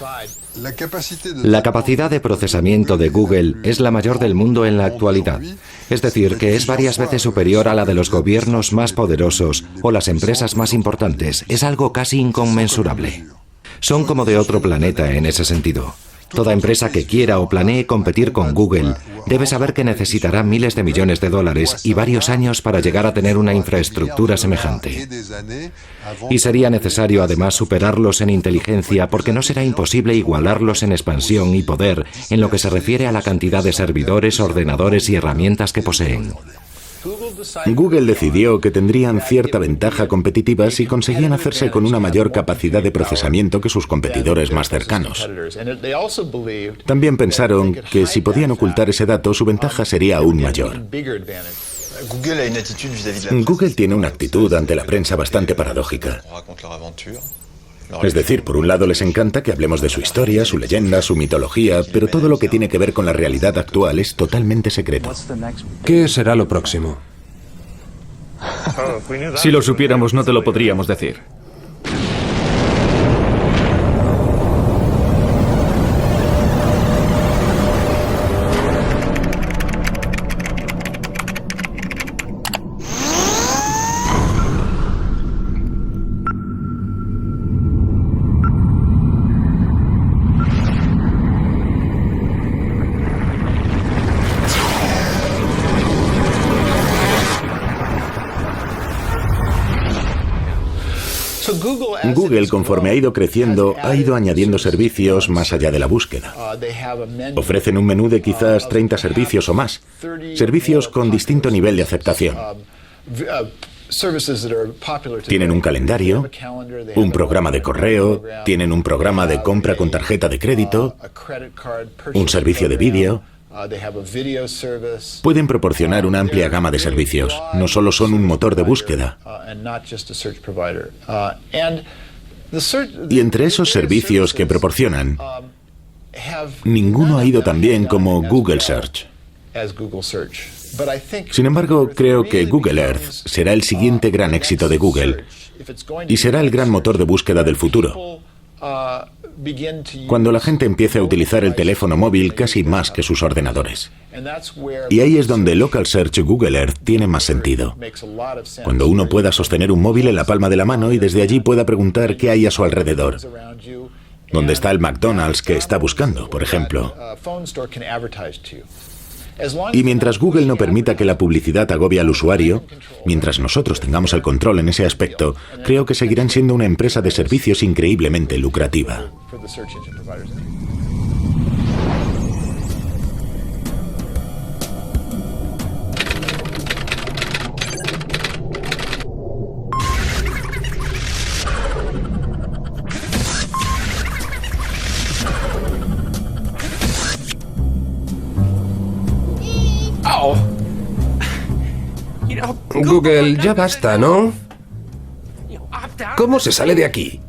La capacidad de procesamiento de Google es la mayor del mundo en la actualidad. Es decir, que es varias veces superior a la de los gobiernos más poderosos o las empresas más importantes. Es algo casi inconmensurable. Son como de otro planeta en ese sentido. Toda empresa que quiera o planee competir con Google debe saber que necesitará miles de millones de dólares y varios años para llegar a tener una infraestructura semejante. Y sería necesario además superarlos en inteligencia porque no será imposible igualarlos en expansión y poder en lo que se refiere a la cantidad de servidores, ordenadores y herramientas que poseen. Google decidió que tendrían cierta ventaja competitiva si conseguían hacerse con una mayor capacidad de procesamiento que sus competidores más cercanos. También pensaron que si podían ocultar ese dato, su ventaja sería aún mayor. Google tiene una actitud ante la prensa bastante paradójica. Es decir, por un lado les encanta que hablemos de su historia, su leyenda, su mitología, pero todo lo que tiene que ver con la realidad actual es totalmente secreto. ¿Qué será lo próximo? Si lo supiéramos, no te lo podríamos decir. Google, conforme ha ido creciendo, ha ido añadiendo servicios más allá de la búsqueda. Ofrecen un menú de quizás 30 servicios o más, servicios con distinto nivel de aceptación. Tienen un calendario, un programa de correo, tienen un programa de compra con tarjeta de crédito, un servicio de vídeo. Pueden proporcionar una amplia gama de servicios. No solo son un motor de búsqueda. Y entre esos servicios que proporcionan, ninguno ha ido tan bien como Google Search. Sin embargo, creo que Google Earth será el siguiente gran éxito de Google y será el gran motor de búsqueda del futuro. Cuando la gente empiece a utilizar el teléfono móvil casi más que sus ordenadores. Y ahí es donde Local Search Google Earth tiene más sentido. Cuando uno pueda sostener un móvil en la palma de la mano y desde allí pueda preguntar qué hay a su alrededor. ¿Dónde está el McDonald's que está buscando, por ejemplo? Y mientras Google no permita que la publicidad agobie al usuario, mientras nosotros tengamos el control en ese aspecto, creo que seguirán siendo una empresa de servicios increíblemente lucrativa. Google, ya basta, ¿no? ¿Cómo se sale de aquí?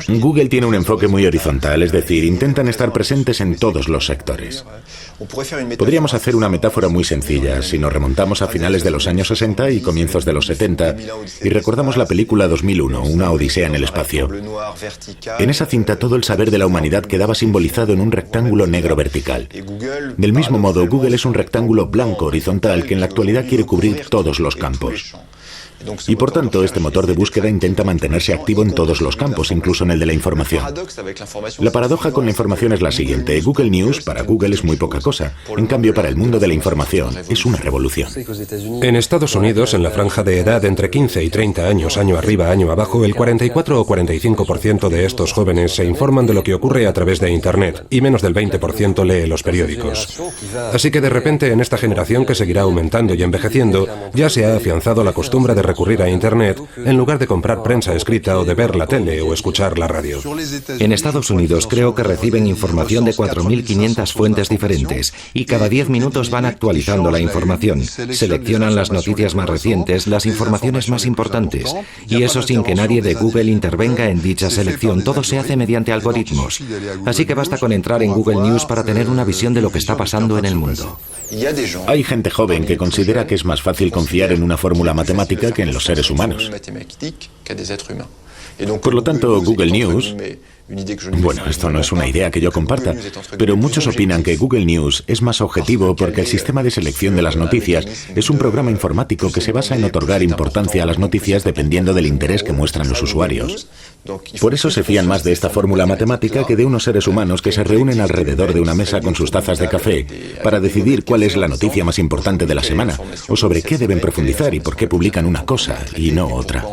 Google tiene un enfoque muy horizontal, es decir, intentan estar presentes en todos los sectores. Podríamos hacer una metáfora muy sencilla si nos remontamos a finales de los años 60 y comienzos de los 70 y recordamos la película 2001, una odisea en el espacio. En esa cinta todo el saber de la humanidad quedaba simbolizado en un rectángulo negro vertical. Del mismo modo, Google es un rectángulo blanco horizontal que en la actualidad quiere cubrir todos los campos. Y por tanto, este motor de búsqueda intenta mantenerse activo en todos los campos, incluso en el de la información. La paradoja con la información es la siguiente. Google News para Google es muy poca cosa. En cambio, para el mundo de la información es una revolución. En Estados Unidos, en la franja de edad entre 15 y 30 años, año arriba, año abajo, el 44 o 45% de estos jóvenes se informan de lo que ocurre a través de Internet y menos del 20% lee los periódicos. Así que de repente en esta generación que seguirá aumentando y envejeciendo, ya se ha afianzado la costumbre de recurrir a Internet en lugar de comprar prensa escrita o de ver la tele o escuchar la radio. En Estados Unidos creo que reciben información de 4.500 fuentes diferentes y cada 10 minutos van actualizando la información. Seleccionan las noticias más recientes, las informaciones más importantes. Y eso sin que nadie de Google intervenga en dicha selección. Todo se hace mediante algoritmos. Así que basta con entrar en Google News para tener una visión de lo que está pasando en el mundo. Hay gente joven que considera que es más fácil confiar en una fórmula matemática que en los seres humanos. Por lo tanto, Google News... Bueno, esto no es una idea que yo comparta, pero muchos opinan que Google News es más objetivo porque el sistema de selección de las noticias es un programa informático que se basa en otorgar importancia a las noticias dependiendo del interés que muestran los usuarios. Por eso se fían más de esta fórmula matemática que de unos seres humanos que se reúnen alrededor de una mesa con sus tazas de café para decidir cuál es la noticia más importante de la semana o sobre qué deben profundizar y por qué publican una cosa y no otra.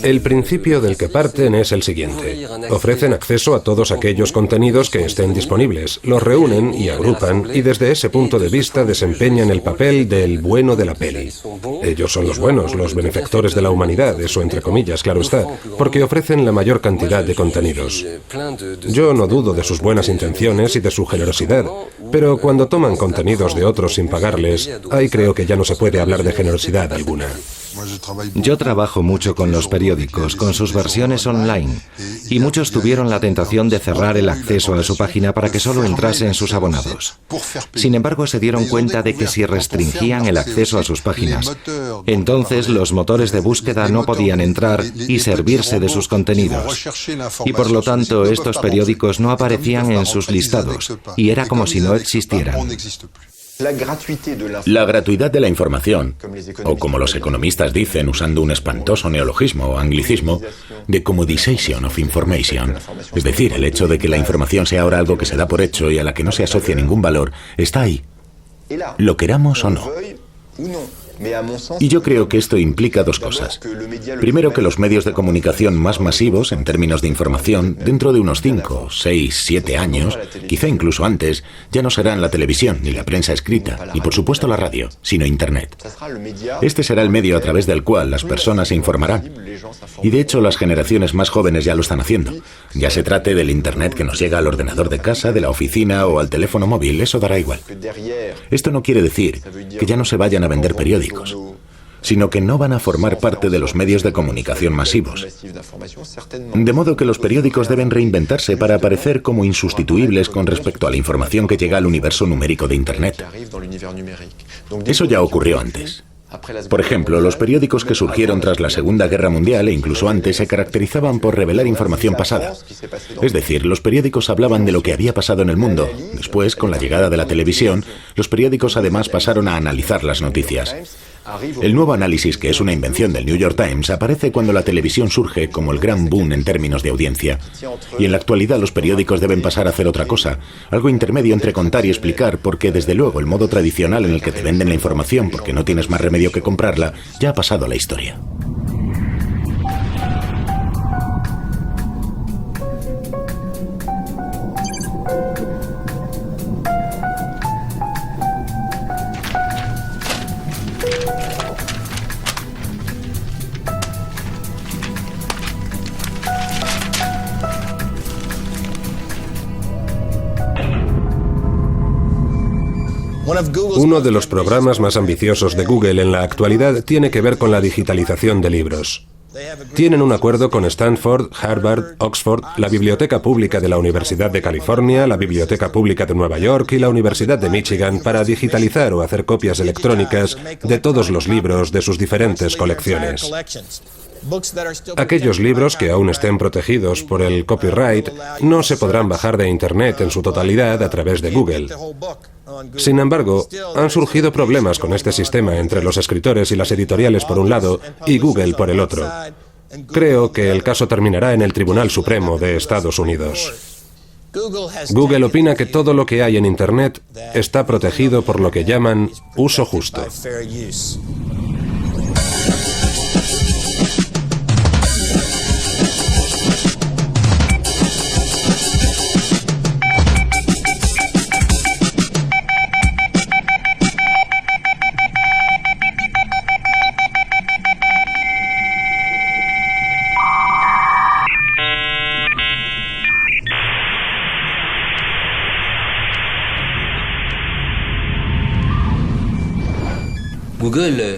El principio del que parten es el siguiente. Ofrecen acceso a todos aquellos contenidos que estén disponibles, los reúnen y agrupan y desde ese punto de vista desempeñan el papel del bueno de la peli. Ellos son los buenos, los benefactores de la humanidad, eso entre comillas, claro está, porque ofrecen la mayor cantidad de contenidos. Yo no dudo de sus buenas intenciones y de su generosidad, pero cuando toman contenidos de otros sin pagarles, ahí creo que ya no se puede hablar de generosidad alguna. Yo trabajo mucho con los periódicos, con sus versiones online, y muchos tuvieron la tentación de cerrar el acceso a su página para que solo entrasen sus abonados. Sin embargo, se dieron cuenta de que si restringían el acceso a sus páginas, entonces los motores de búsqueda no podían entrar y servirse de sus contenidos. Y por lo tanto, estos periódicos no aparecían en sus listados, y era como si no existieran. La gratuidad de la información, o como los economistas dicen usando un espantoso neologismo o anglicismo, the commodization of information, es decir, el hecho de que la información sea ahora algo que se da por hecho y a la que no se asocia ningún valor, está ahí, lo queramos o no. Y yo creo que esto implica dos cosas. Primero, que los medios de comunicación más masivos en términos de información, dentro de unos 5, 6, 7 años, quizá incluso antes, ya no serán la televisión, ni la prensa escrita, ni por supuesto la radio, sino Internet. Este será el medio a través del cual las personas se informarán. Y de hecho las generaciones más jóvenes ya lo están haciendo. Ya se trate del Internet que nos llega al ordenador de casa, de la oficina o al teléfono móvil, eso dará igual. Esto no quiere decir que ya no se vayan a vender periódicos, sino que no van a formar parte de los medios de comunicación masivos. De modo que los periódicos deben reinventarse para aparecer como insustituibles con respecto a la información que llega al universo numérico de Internet. Eso ya ocurrió antes. Por ejemplo, los periódicos que surgieron tras la Segunda Guerra Mundial e incluso antes se caracterizaban por revelar información pasada. Es decir, los periódicos hablaban de lo que había pasado en el mundo. Después, con la llegada de la televisión, los periódicos además pasaron a analizar las noticias. El nuevo análisis, que es una invención del New York Times, aparece cuando la televisión surge como el gran boom en términos de audiencia. Y en la actualidad los periódicos deben pasar a hacer otra cosa, algo intermedio entre contar y explicar, porque desde luego el modo tradicional en el que te venden la información porque no tienes más remedio que comprarla, ya ha pasado a la historia. Uno de los programas más ambiciosos de Google en la actualidad tiene que ver con la digitalización de libros. Tienen un acuerdo con Stanford, Harvard, Oxford, la Biblioteca Pública de la Universidad de California, la Biblioteca Pública de Nueva York y la Universidad de Michigan para digitalizar o hacer copias electrónicas de todos los libros de sus diferentes colecciones. Aquellos libros que aún estén protegidos por el copyright no se podrán bajar de Internet en su totalidad a través de Google. Sin embargo, han surgido problemas con este sistema entre los escritores y las editoriales por un lado y Google por el otro. Creo que el caso terminará en el Tribunal Supremo de Estados Unidos. Google opina que todo lo que hay en Internet está protegido por lo que llaman uso justo.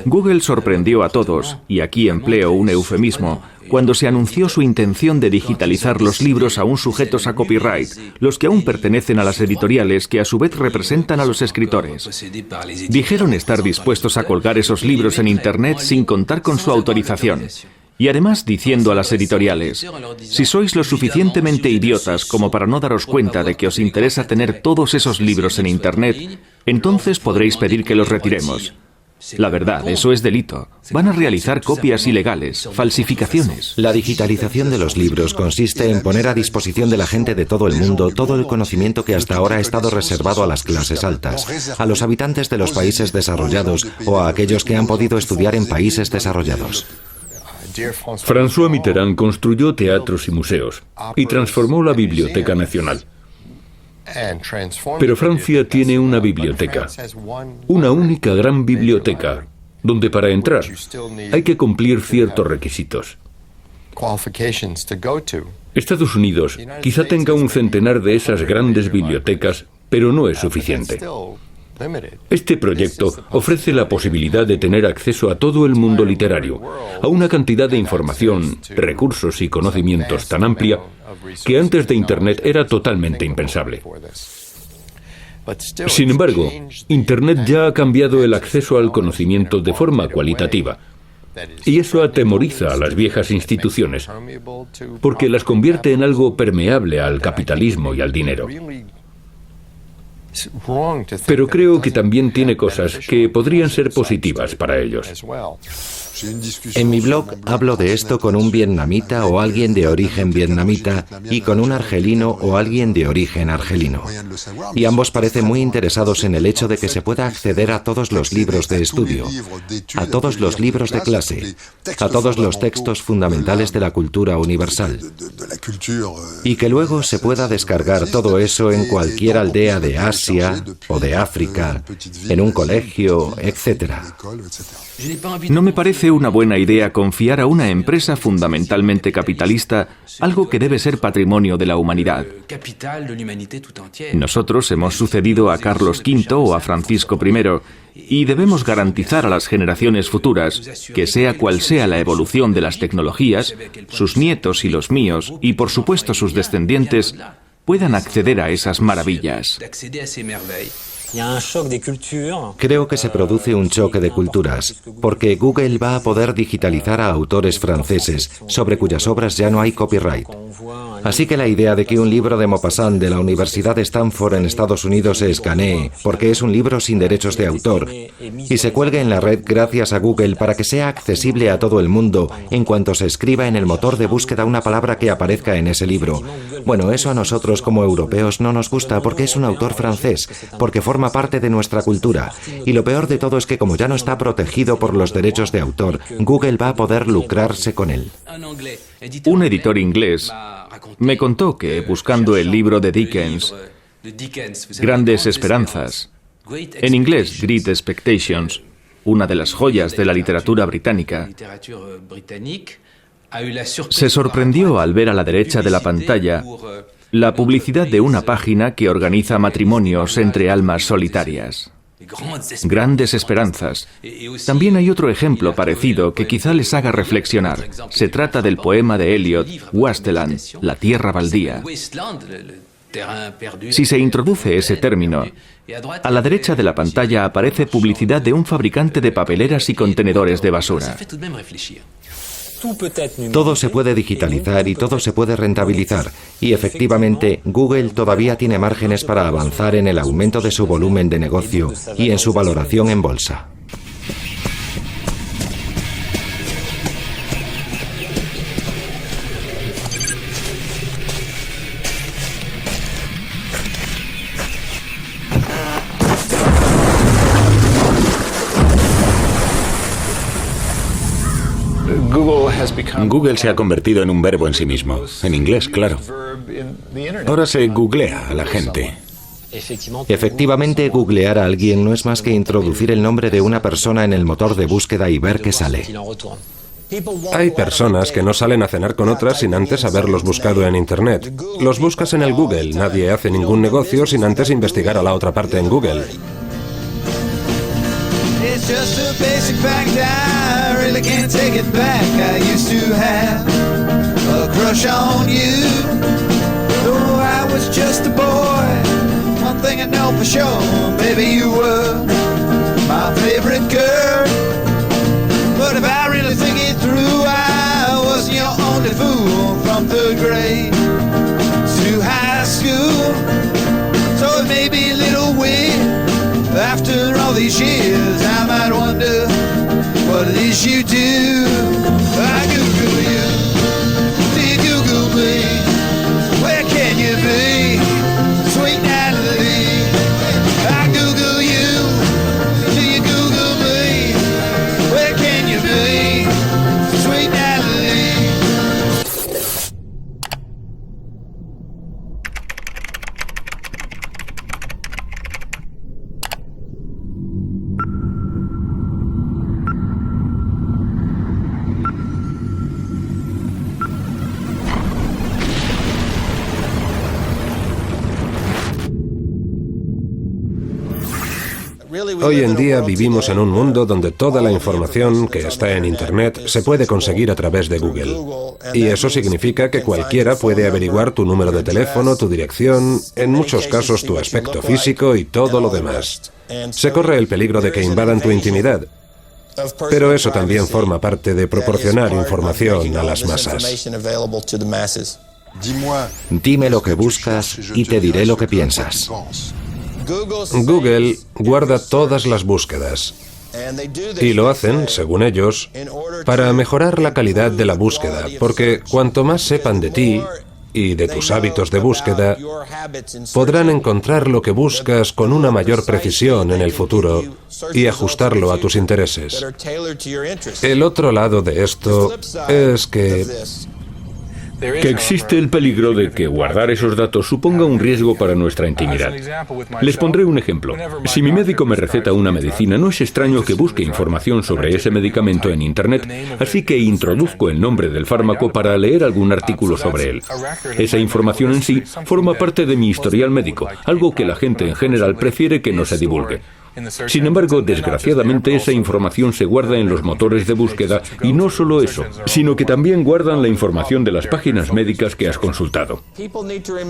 Google sorprendió a todos, y aquí empleo un eufemismo, cuando se anunció su intención de digitalizar los libros aún sujetos a copyright, los que aún pertenecen a las editoriales que a su vez representan a los escritores. Dijeron estar dispuestos a colgar esos libros en Internet sin contar con su autorización. Y además diciendo a las editoriales, si sois lo suficientemente idiotas como para no daros cuenta de que os interesa tener todos esos libros en Internet, entonces podréis pedir que los retiremos. La verdad, eso es delito. Van a realizar copias ilegales, falsificaciones. La digitalización de los libros consiste en poner a disposición de la gente de todo el mundo todo el conocimiento que hasta ahora ha estado reservado a las clases altas, a los habitantes de los países desarrollados o a aquellos que han podido estudiar en países desarrollados. François Mitterrand construyó teatros y museos y transformó la Biblioteca Nacional. Pero Francia tiene una biblioteca, una única gran biblioteca, donde para entrar hay que cumplir ciertos requisitos. Estados Unidos quizá tenga un centenar de esas grandes bibliotecas, pero no es suficiente. Este proyecto ofrece la posibilidad de tener acceso a todo el mundo literario, a una cantidad de información, recursos y conocimientos tan amplia que antes de Internet era totalmente impensable. Sin embargo, Internet ya ha cambiado el acceso al conocimiento de forma cualitativa. Y eso atemoriza a las viejas instituciones, porque las convierte en algo permeable al capitalismo y al dinero. Pero creo que también tiene cosas que podrían ser positivas para ellos. En mi blog hablo de esto con un vietnamita o alguien de origen vietnamita y con un argelino o alguien de origen argelino. Y ambos parecen muy interesados en el hecho de que se pueda acceder a todos los libros de estudio, a todos los libros de clase, a todos los textos fundamentales de la cultura universal. Y que luego se pueda descargar todo eso en cualquier aldea de Asia o de África, en un colegio, etc. No me parece una buena idea confiar a una empresa fundamentalmente capitalista algo que debe ser patrimonio de la humanidad. Nosotros hemos sucedido a Carlos V o a Francisco I y debemos garantizar a las generaciones futuras que sea cual sea la evolución de las tecnologías, sus nietos y los míos, y por supuesto sus descendientes, puedan acceder a esas maravillas. Creo que se produce un choque de culturas, porque Google va a poder digitalizar a autores franceses, sobre cuyas obras ya no hay copyright. Así que la idea de que un libro de Maupassant de la Universidad de Stanford en Estados Unidos se escanee, porque es un libro sin derechos de autor, y se cuelgue en la red gracias a Google para que sea accesible a todo el mundo en cuanto se escriba en el motor de búsqueda una palabra que aparezca en ese libro. Bueno, eso a nosotros como europeos no nos gusta porque es un autor francés, porque forma parte de nuestra cultura. Y lo peor de todo es que como ya no está protegido por los derechos de autor, Google va a poder lucrarse con él. Un editor inglés me contó que, buscando el libro de Dickens, Grandes Esperanzas, en inglés Great Expectations, una de las joyas de la literatura británica, se sorprendió al ver a la derecha de la pantalla la publicidad de una página que organiza matrimonios entre almas solitarias. grandes esperanzas. También hay otro ejemplo parecido que quizá les haga reflexionar. Se trata del poema de Eliot, Wasteland, la tierra baldía. Si se introduce ese término, a la derecha de la pantalla aparece publicidad de un fabricante de papeleras y contenedores de basura. Todo se puede digitalizar y todo se puede rentabilizar. Y efectivamente, Google todavía tiene márgenes para avanzar en el aumento de su volumen de negocio y en su valoración en bolsa. Google se ha convertido en un verbo en sí mismo. En inglés, claro. Ahora se googlea a la gente. Efectivamente, googlear a alguien no es más que introducir el nombre de una persona en el motor de búsqueda y ver qué sale. Hay personas que no salen a cenar con otras sin antes haberlos buscado en Internet. Los buscas en el Google. Nadie hace ningún negocio sin antes investigar a la otra parte en Google. It's just a basic fact, I really can't take it back. I used to have a crush on you. Though I was just a boy, one thing I know for sure, baby, you were my favorite girl. But if I really think it through, I wasn't your only fool from third grade to high school. So it may be a little weird. After all these years, I might wonder what it is you do. I Google you. Do you Google me? Where can you be? Sweet Natalie. I Google you. Do you Google me? Where can you be? Sweet Natalie. Hoy en día vivimos en un mundo donde toda la información que está en Internet se puede conseguir a través de Google. Y eso significa que cualquiera puede averiguar tu número de teléfono, tu dirección, en muchos casos tu aspecto físico y todo lo demás. Se corre el peligro de que invadan tu intimidad. Pero eso también forma parte de proporcionar información a las masas. Dime lo que buscas y te diré lo que piensas. Google guarda todas las búsquedas. Y lo hacen, según ellos, para mejorar la calidad de la búsqueda, porque cuanto más sepan de ti y de tus hábitos de búsqueda, podrán encontrar lo que buscas con una mayor precisión en el futuro y ajustarlo a tus intereses. El otro lado de esto es que existe el peligro de que guardar esos datos suponga un riesgo para nuestra intimidad. Les pondré un ejemplo. Si mi médico me receta una medicina, no es extraño que busque información sobre ese medicamento en Internet, así que introduzco el nombre del fármaco para leer algún artículo sobre él. Esa información en sí forma parte de mi historial médico, algo que la gente en general prefiere que no se divulgue. Sin embargo, desgraciadamente, esa información se guarda en los motores de búsqueda y no solo eso, sino que también guardan la información de las páginas médicas que has consultado.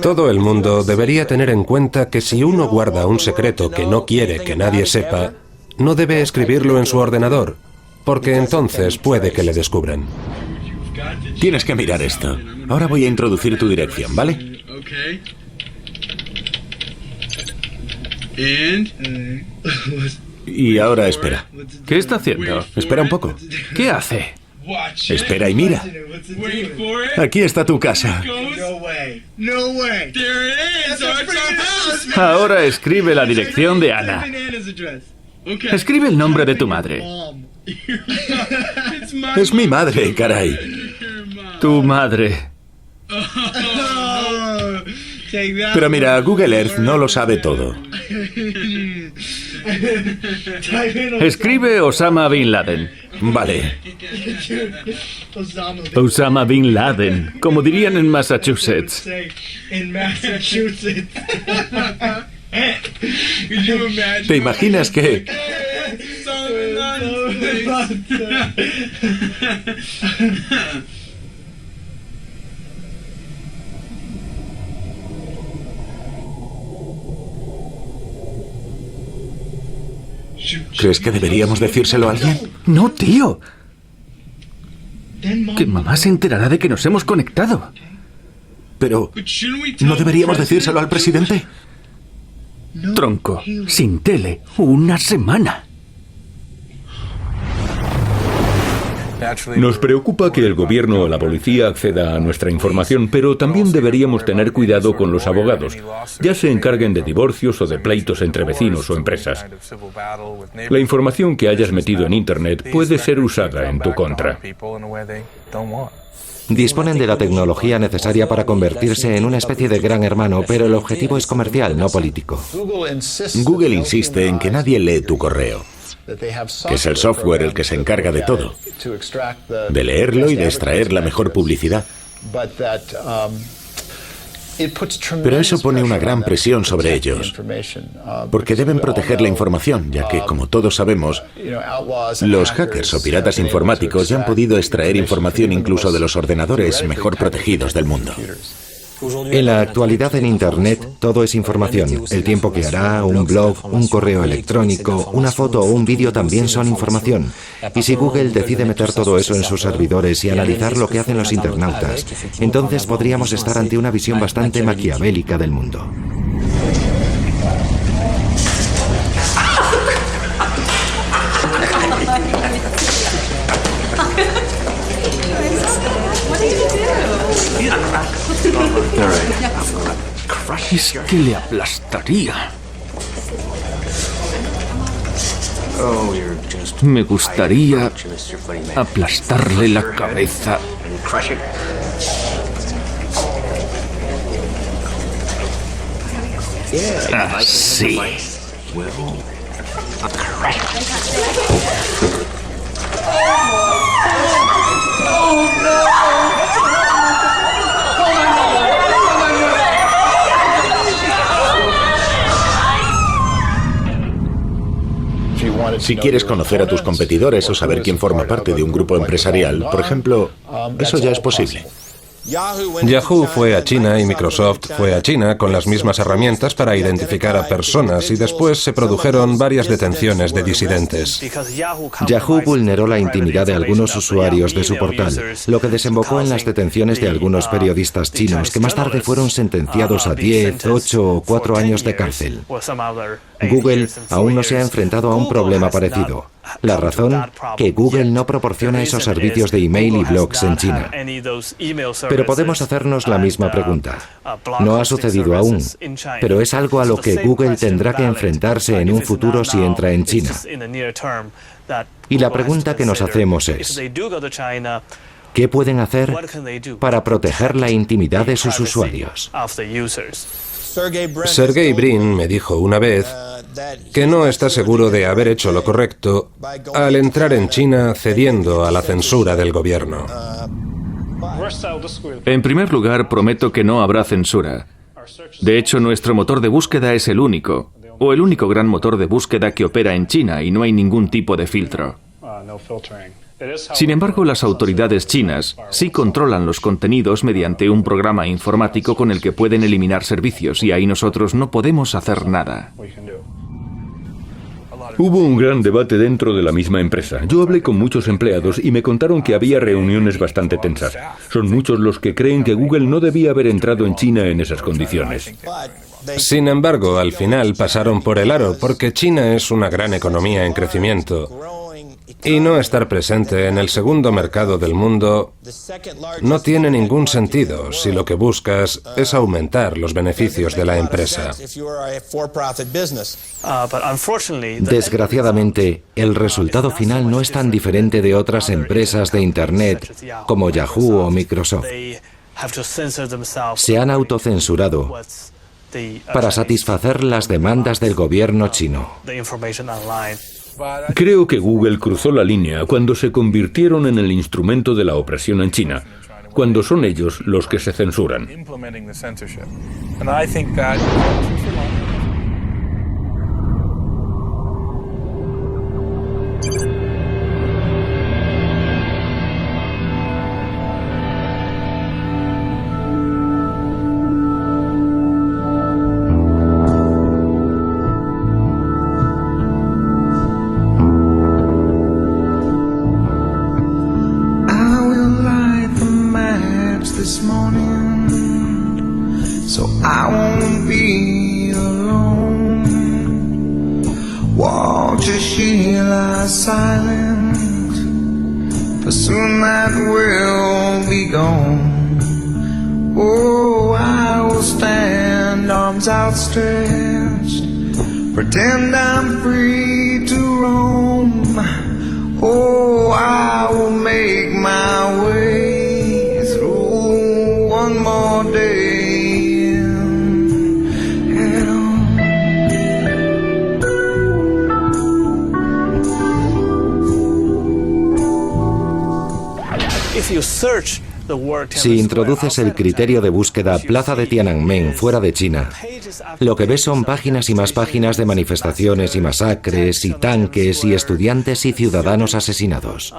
Todo el mundo debería tener en cuenta que si uno guarda un secreto que no quiere que nadie sepa, no debe escribirlo en su ordenador, porque entonces puede que le descubran. Tienes que mirar esto. Ahora voy a introducir tu dirección, ¿vale? Y ahora espera. ¿Qué está haciendo? Espera un poco. ¿Qué hace? Espera y mira. Aquí está tu casa. Ahora escribe la dirección de Ana. Escribe el nombre de tu madre. Es mi madre, caray. Tu madre. Pero mira, Google Earth no lo sabe todo. Escribe Osama Bin Laden. Vale. Osama Bin Laden, como dirían en Massachusetts. ¿Te imaginas que...? ¿Crees que deberíamos decírselo a alguien? No, tío. Que mamá se enterará de que nos hemos conectado. Pero, ¿no deberíamos decírselo al presidente? Tronco, sin tele, una semana. Nos preocupa que el gobierno o la policía acceda a nuestra información, pero también deberíamos tener cuidado con los abogados, ya se encarguen de divorcios o de pleitos entre vecinos o empresas. La información que hayas metido en Internet puede ser usada en tu contra. Disponen de la tecnología necesaria para convertirse en una especie de gran hermano, pero el objetivo es comercial, no político. Google insiste en que nadie lee tu correo, que es el software el que se encarga de todo, de leerlo y de extraer la mejor publicidad. Pero eso pone una gran presión sobre ellos, porque deben proteger la información, ya que, como todos sabemos, los hackers o piratas informáticos ya han podido extraer información incluso de los ordenadores mejor protegidos del mundo. En la actualidad en Internet todo es información. El tiempo que hará, un blog, un correo electrónico, una foto o un vídeo también son información. Y si Google decide meter todo eso en sus servidores y analizar lo que hacen los internautas, entonces podríamos estar ante una visión bastante maquiavélica del mundo. Es que le aplastaría. Me gustaría aplastarle la cabeza. Así. Si quieres conocer a tus competidores o saber quién forma parte de un grupo empresarial, por ejemplo, eso ya es posible. Yahoo fue a China y Microsoft fue a China con las mismas herramientas para identificar a personas y después se produjeron varias detenciones de disidentes. Yahoo vulneró la intimidad de algunos usuarios de su portal, lo que desembocó en las detenciones de algunos periodistas chinos que más tarde fueron sentenciados a 10, 8 o 4 años de cárcel. Google aún no se ha enfrentado a un problema parecido. La razón, que Google no proporciona esos servicios de email y blogs en China. Pero podemos hacernos la misma pregunta. No ha sucedido aún, pero es algo a lo que Google tendrá que enfrentarse en un futuro si entra en China. Y la pregunta que nos hacemos es, ¿qué pueden hacer para proteger la intimidad de sus usuarios? Sergey Brin me dijo una vez que no está seguro de haber hecho lo correcto al entrar en China cediendo a la censura del gobierno. En primer lugar, prometo que no habrá censura. De hecho, nuestro motor de búsqueda es el único gran motor de búsqueda que opera en China y no hay ningún tipo de filtro. Sin embargo, las autoridades chinas sí controlan los contenidos mediante un programa informático con el que pueden eliminar servicios y ahí nosotros no podemos hacer nada. Hubo un gran debate dentro de la misma empresa. Yo hablé con muchos empleados y me contaron que había reuniones bastante tensas. Son muchos los que creen que Google no debía haber entrado en China en esas condiciones. Sin embargo, al final pasaron por el aro porque China es una gran economía en crecimiento. Y no estar presente en el segundo mercado del mundo no tiene ningún sentido si lo que buscas es aumentar los beneficios de la empresa. Desgraciadamente, el resultado final no es tan diferente de otras empresas de Internet como Yahoo o Microsoft. Se han autocensurado para satisfacer las demandas del gobierno chino. Creo que Google cruzó la línea cuando se convirtieron en el instrumento de la opresión en China, cuando son ellos los que se censuran. silent, for soon that will be gone. Oh, I will stand, arms outstretched, pretend I'm free to roam. Oh, I will make my way through one more day in hell. If you search the word Si introduces el criterio de búsqueda Plaza de Tiananmen fuera de China, lo que ves son páginas y más páginas de manifestaciones y masacres y tanques y estudiantes y ciudadanos asesinados.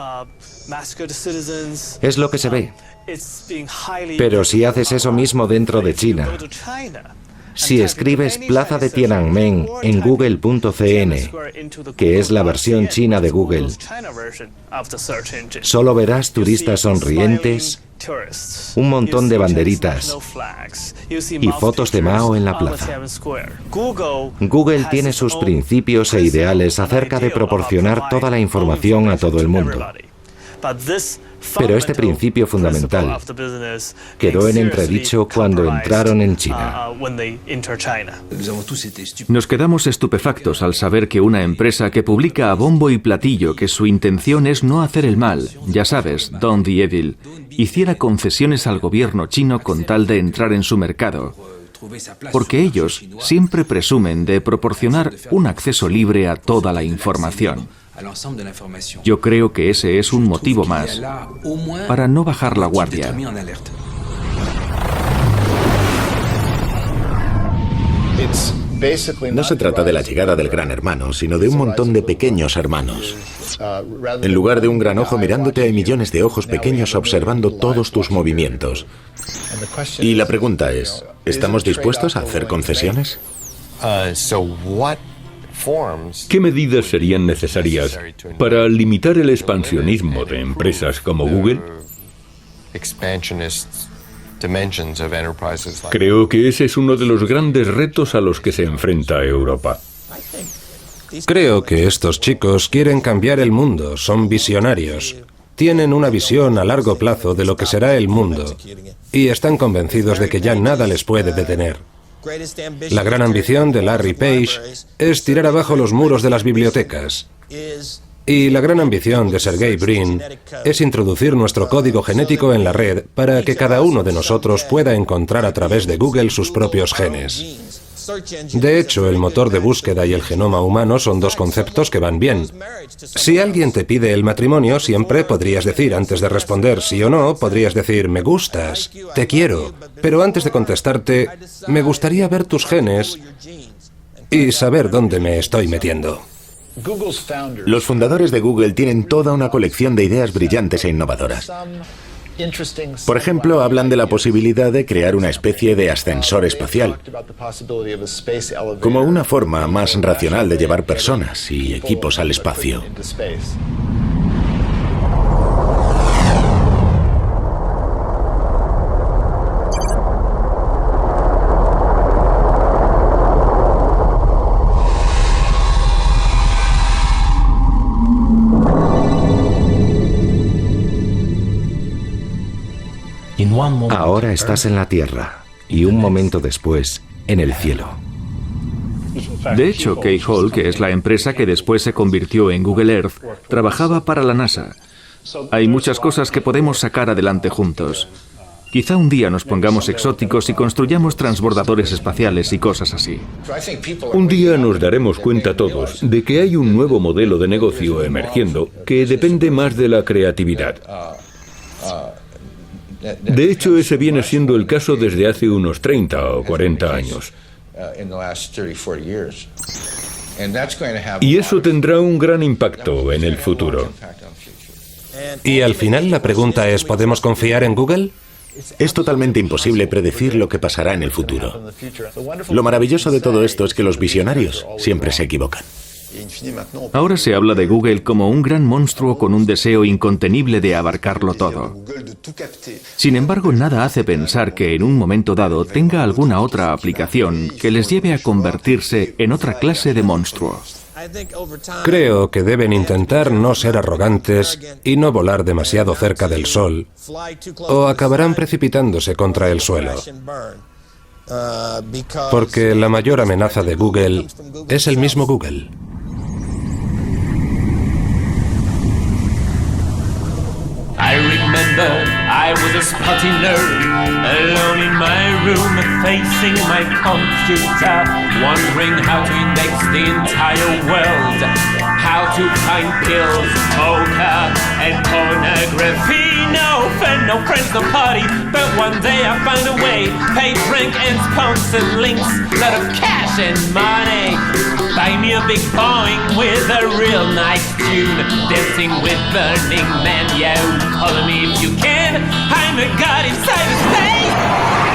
Es lo que se ve. Pero si haces eso mismo dentro de China, si escribes Plaza de Tiananmen en google.cn, que es la versión china de Google, solo verás turistas sonrientes, un montón de banderitas y fotos de Mao en la plaza. Google tiene sus principios e ideales acerca de proporcionar toda la información a todo el mundo. Pero este principio fundamental quedó en entredicho cuando entraron en China. Nos quedamos estupefactos al saber que una empresa que publica a bombo y platillo que su intención es no hacer el mal, ya sabes, Don't the Evil, hiciera concesiones al gobierno chino con tal de entrar en su mercado. Porque ellos siempre presumen de proporcionar un acceso libre a toda la información. Yo creo que ese es un motivo más para no bajar la guardia. No se trata de la llegada del gran hermano, sino de un montón de pequeños hermanos. En lugar de un gran ojo mirándote, hay millones de ojos pequeños observando todos tus movimientos. Y la pregunta es, ¿estamos dispuestos a hacer concesiones? ¿Qué medidas serían necesarias para limitar el expansionismo de empresas como Google? Creo que ese es uno de los grandes retos a los que se enfrenta Europa. Creo que estos chicos quieren cambiar el mundo, son visionarios. Tienen una visión a largo plazo de lo que será el mundo y están convencidos de que ya nada les puede detener. La gran ambición de Larry Page es tirar abajo los muros de las bibliotecas. Y la gran ambición de Sergey Brin es introducir nuestro código genético en la red para que cada uno de nosotros pueda encontrar a través de Google sus propios genes. De hecho, el motor de búsqueda y el genoma humano son dos conceptos que van bien. Si alguien te pide el matrimonio, siempre podrías decir, antes de responder sí o no, podrías decir, me gustas, te quiero. Pero antes de contestarte, me gustaría ver tus genes y saber dónde me estoy metiendo. Los fundadores de Google tienen toda una colección de ideas brillantes e innovadoras. Por ejemplo, hablan de la posibilidad de crear una especie de ascensor espacial, como una forma más racional de llevar personas y equipos al espacio. Ahora estás en la Tierra y un momento después en el cielo. De hecho, Keyhole, que es la empresa que después se convirtió en Google Earth, trabajaba para la NASA. Hay muchas cosas que podemos sacar adelante juntos. Quizá un día nos pongamos exóticos y construyamos transbordadores espaciales y cosas así. Un día nos daremos cuenta todos de que hay un nuevo modelo de negocio emergiendo que depende más de la creatividad. De hecho, ese viene siendo el caso desde hace unos 30 o 40 años. Y eso tendrá un gran impacto en el futuro. Y al final la pregunta es, ¿podemos confiar en Google? Es totalmente imposible predecir lo que pasará en el futuro. Lo maravilloso de todo esto es que los visionarios siempre se equivocan. Ahora se habla de Google como un gran monstruo con un deseo incontenible de abarcarlo todo. Sin embargo, nada hace pensar que en un momento dado tenga alguna otra aplicación que les lleve a convertirse en otra clase de monstruo. Creo que deben intentar no ser arrogantes y no volar demasiado cerca del sol, o acabarán precipitándose contra el suelo. Porque la mayor amenaza de Google es el mismo Google. I remember I was a spotty nerd, alone in my room, facing my computer, wondering how to index the entire world, how to find pills, poker, and pornography. No fun, no friends, no party, but one day I found a way, pay, drink, and sponsored links, lot of cash and money. Buy me a big Boeing with a real nice tune, dancing with Burning Man, yo. Follow me if you can. I'm a god inside the space.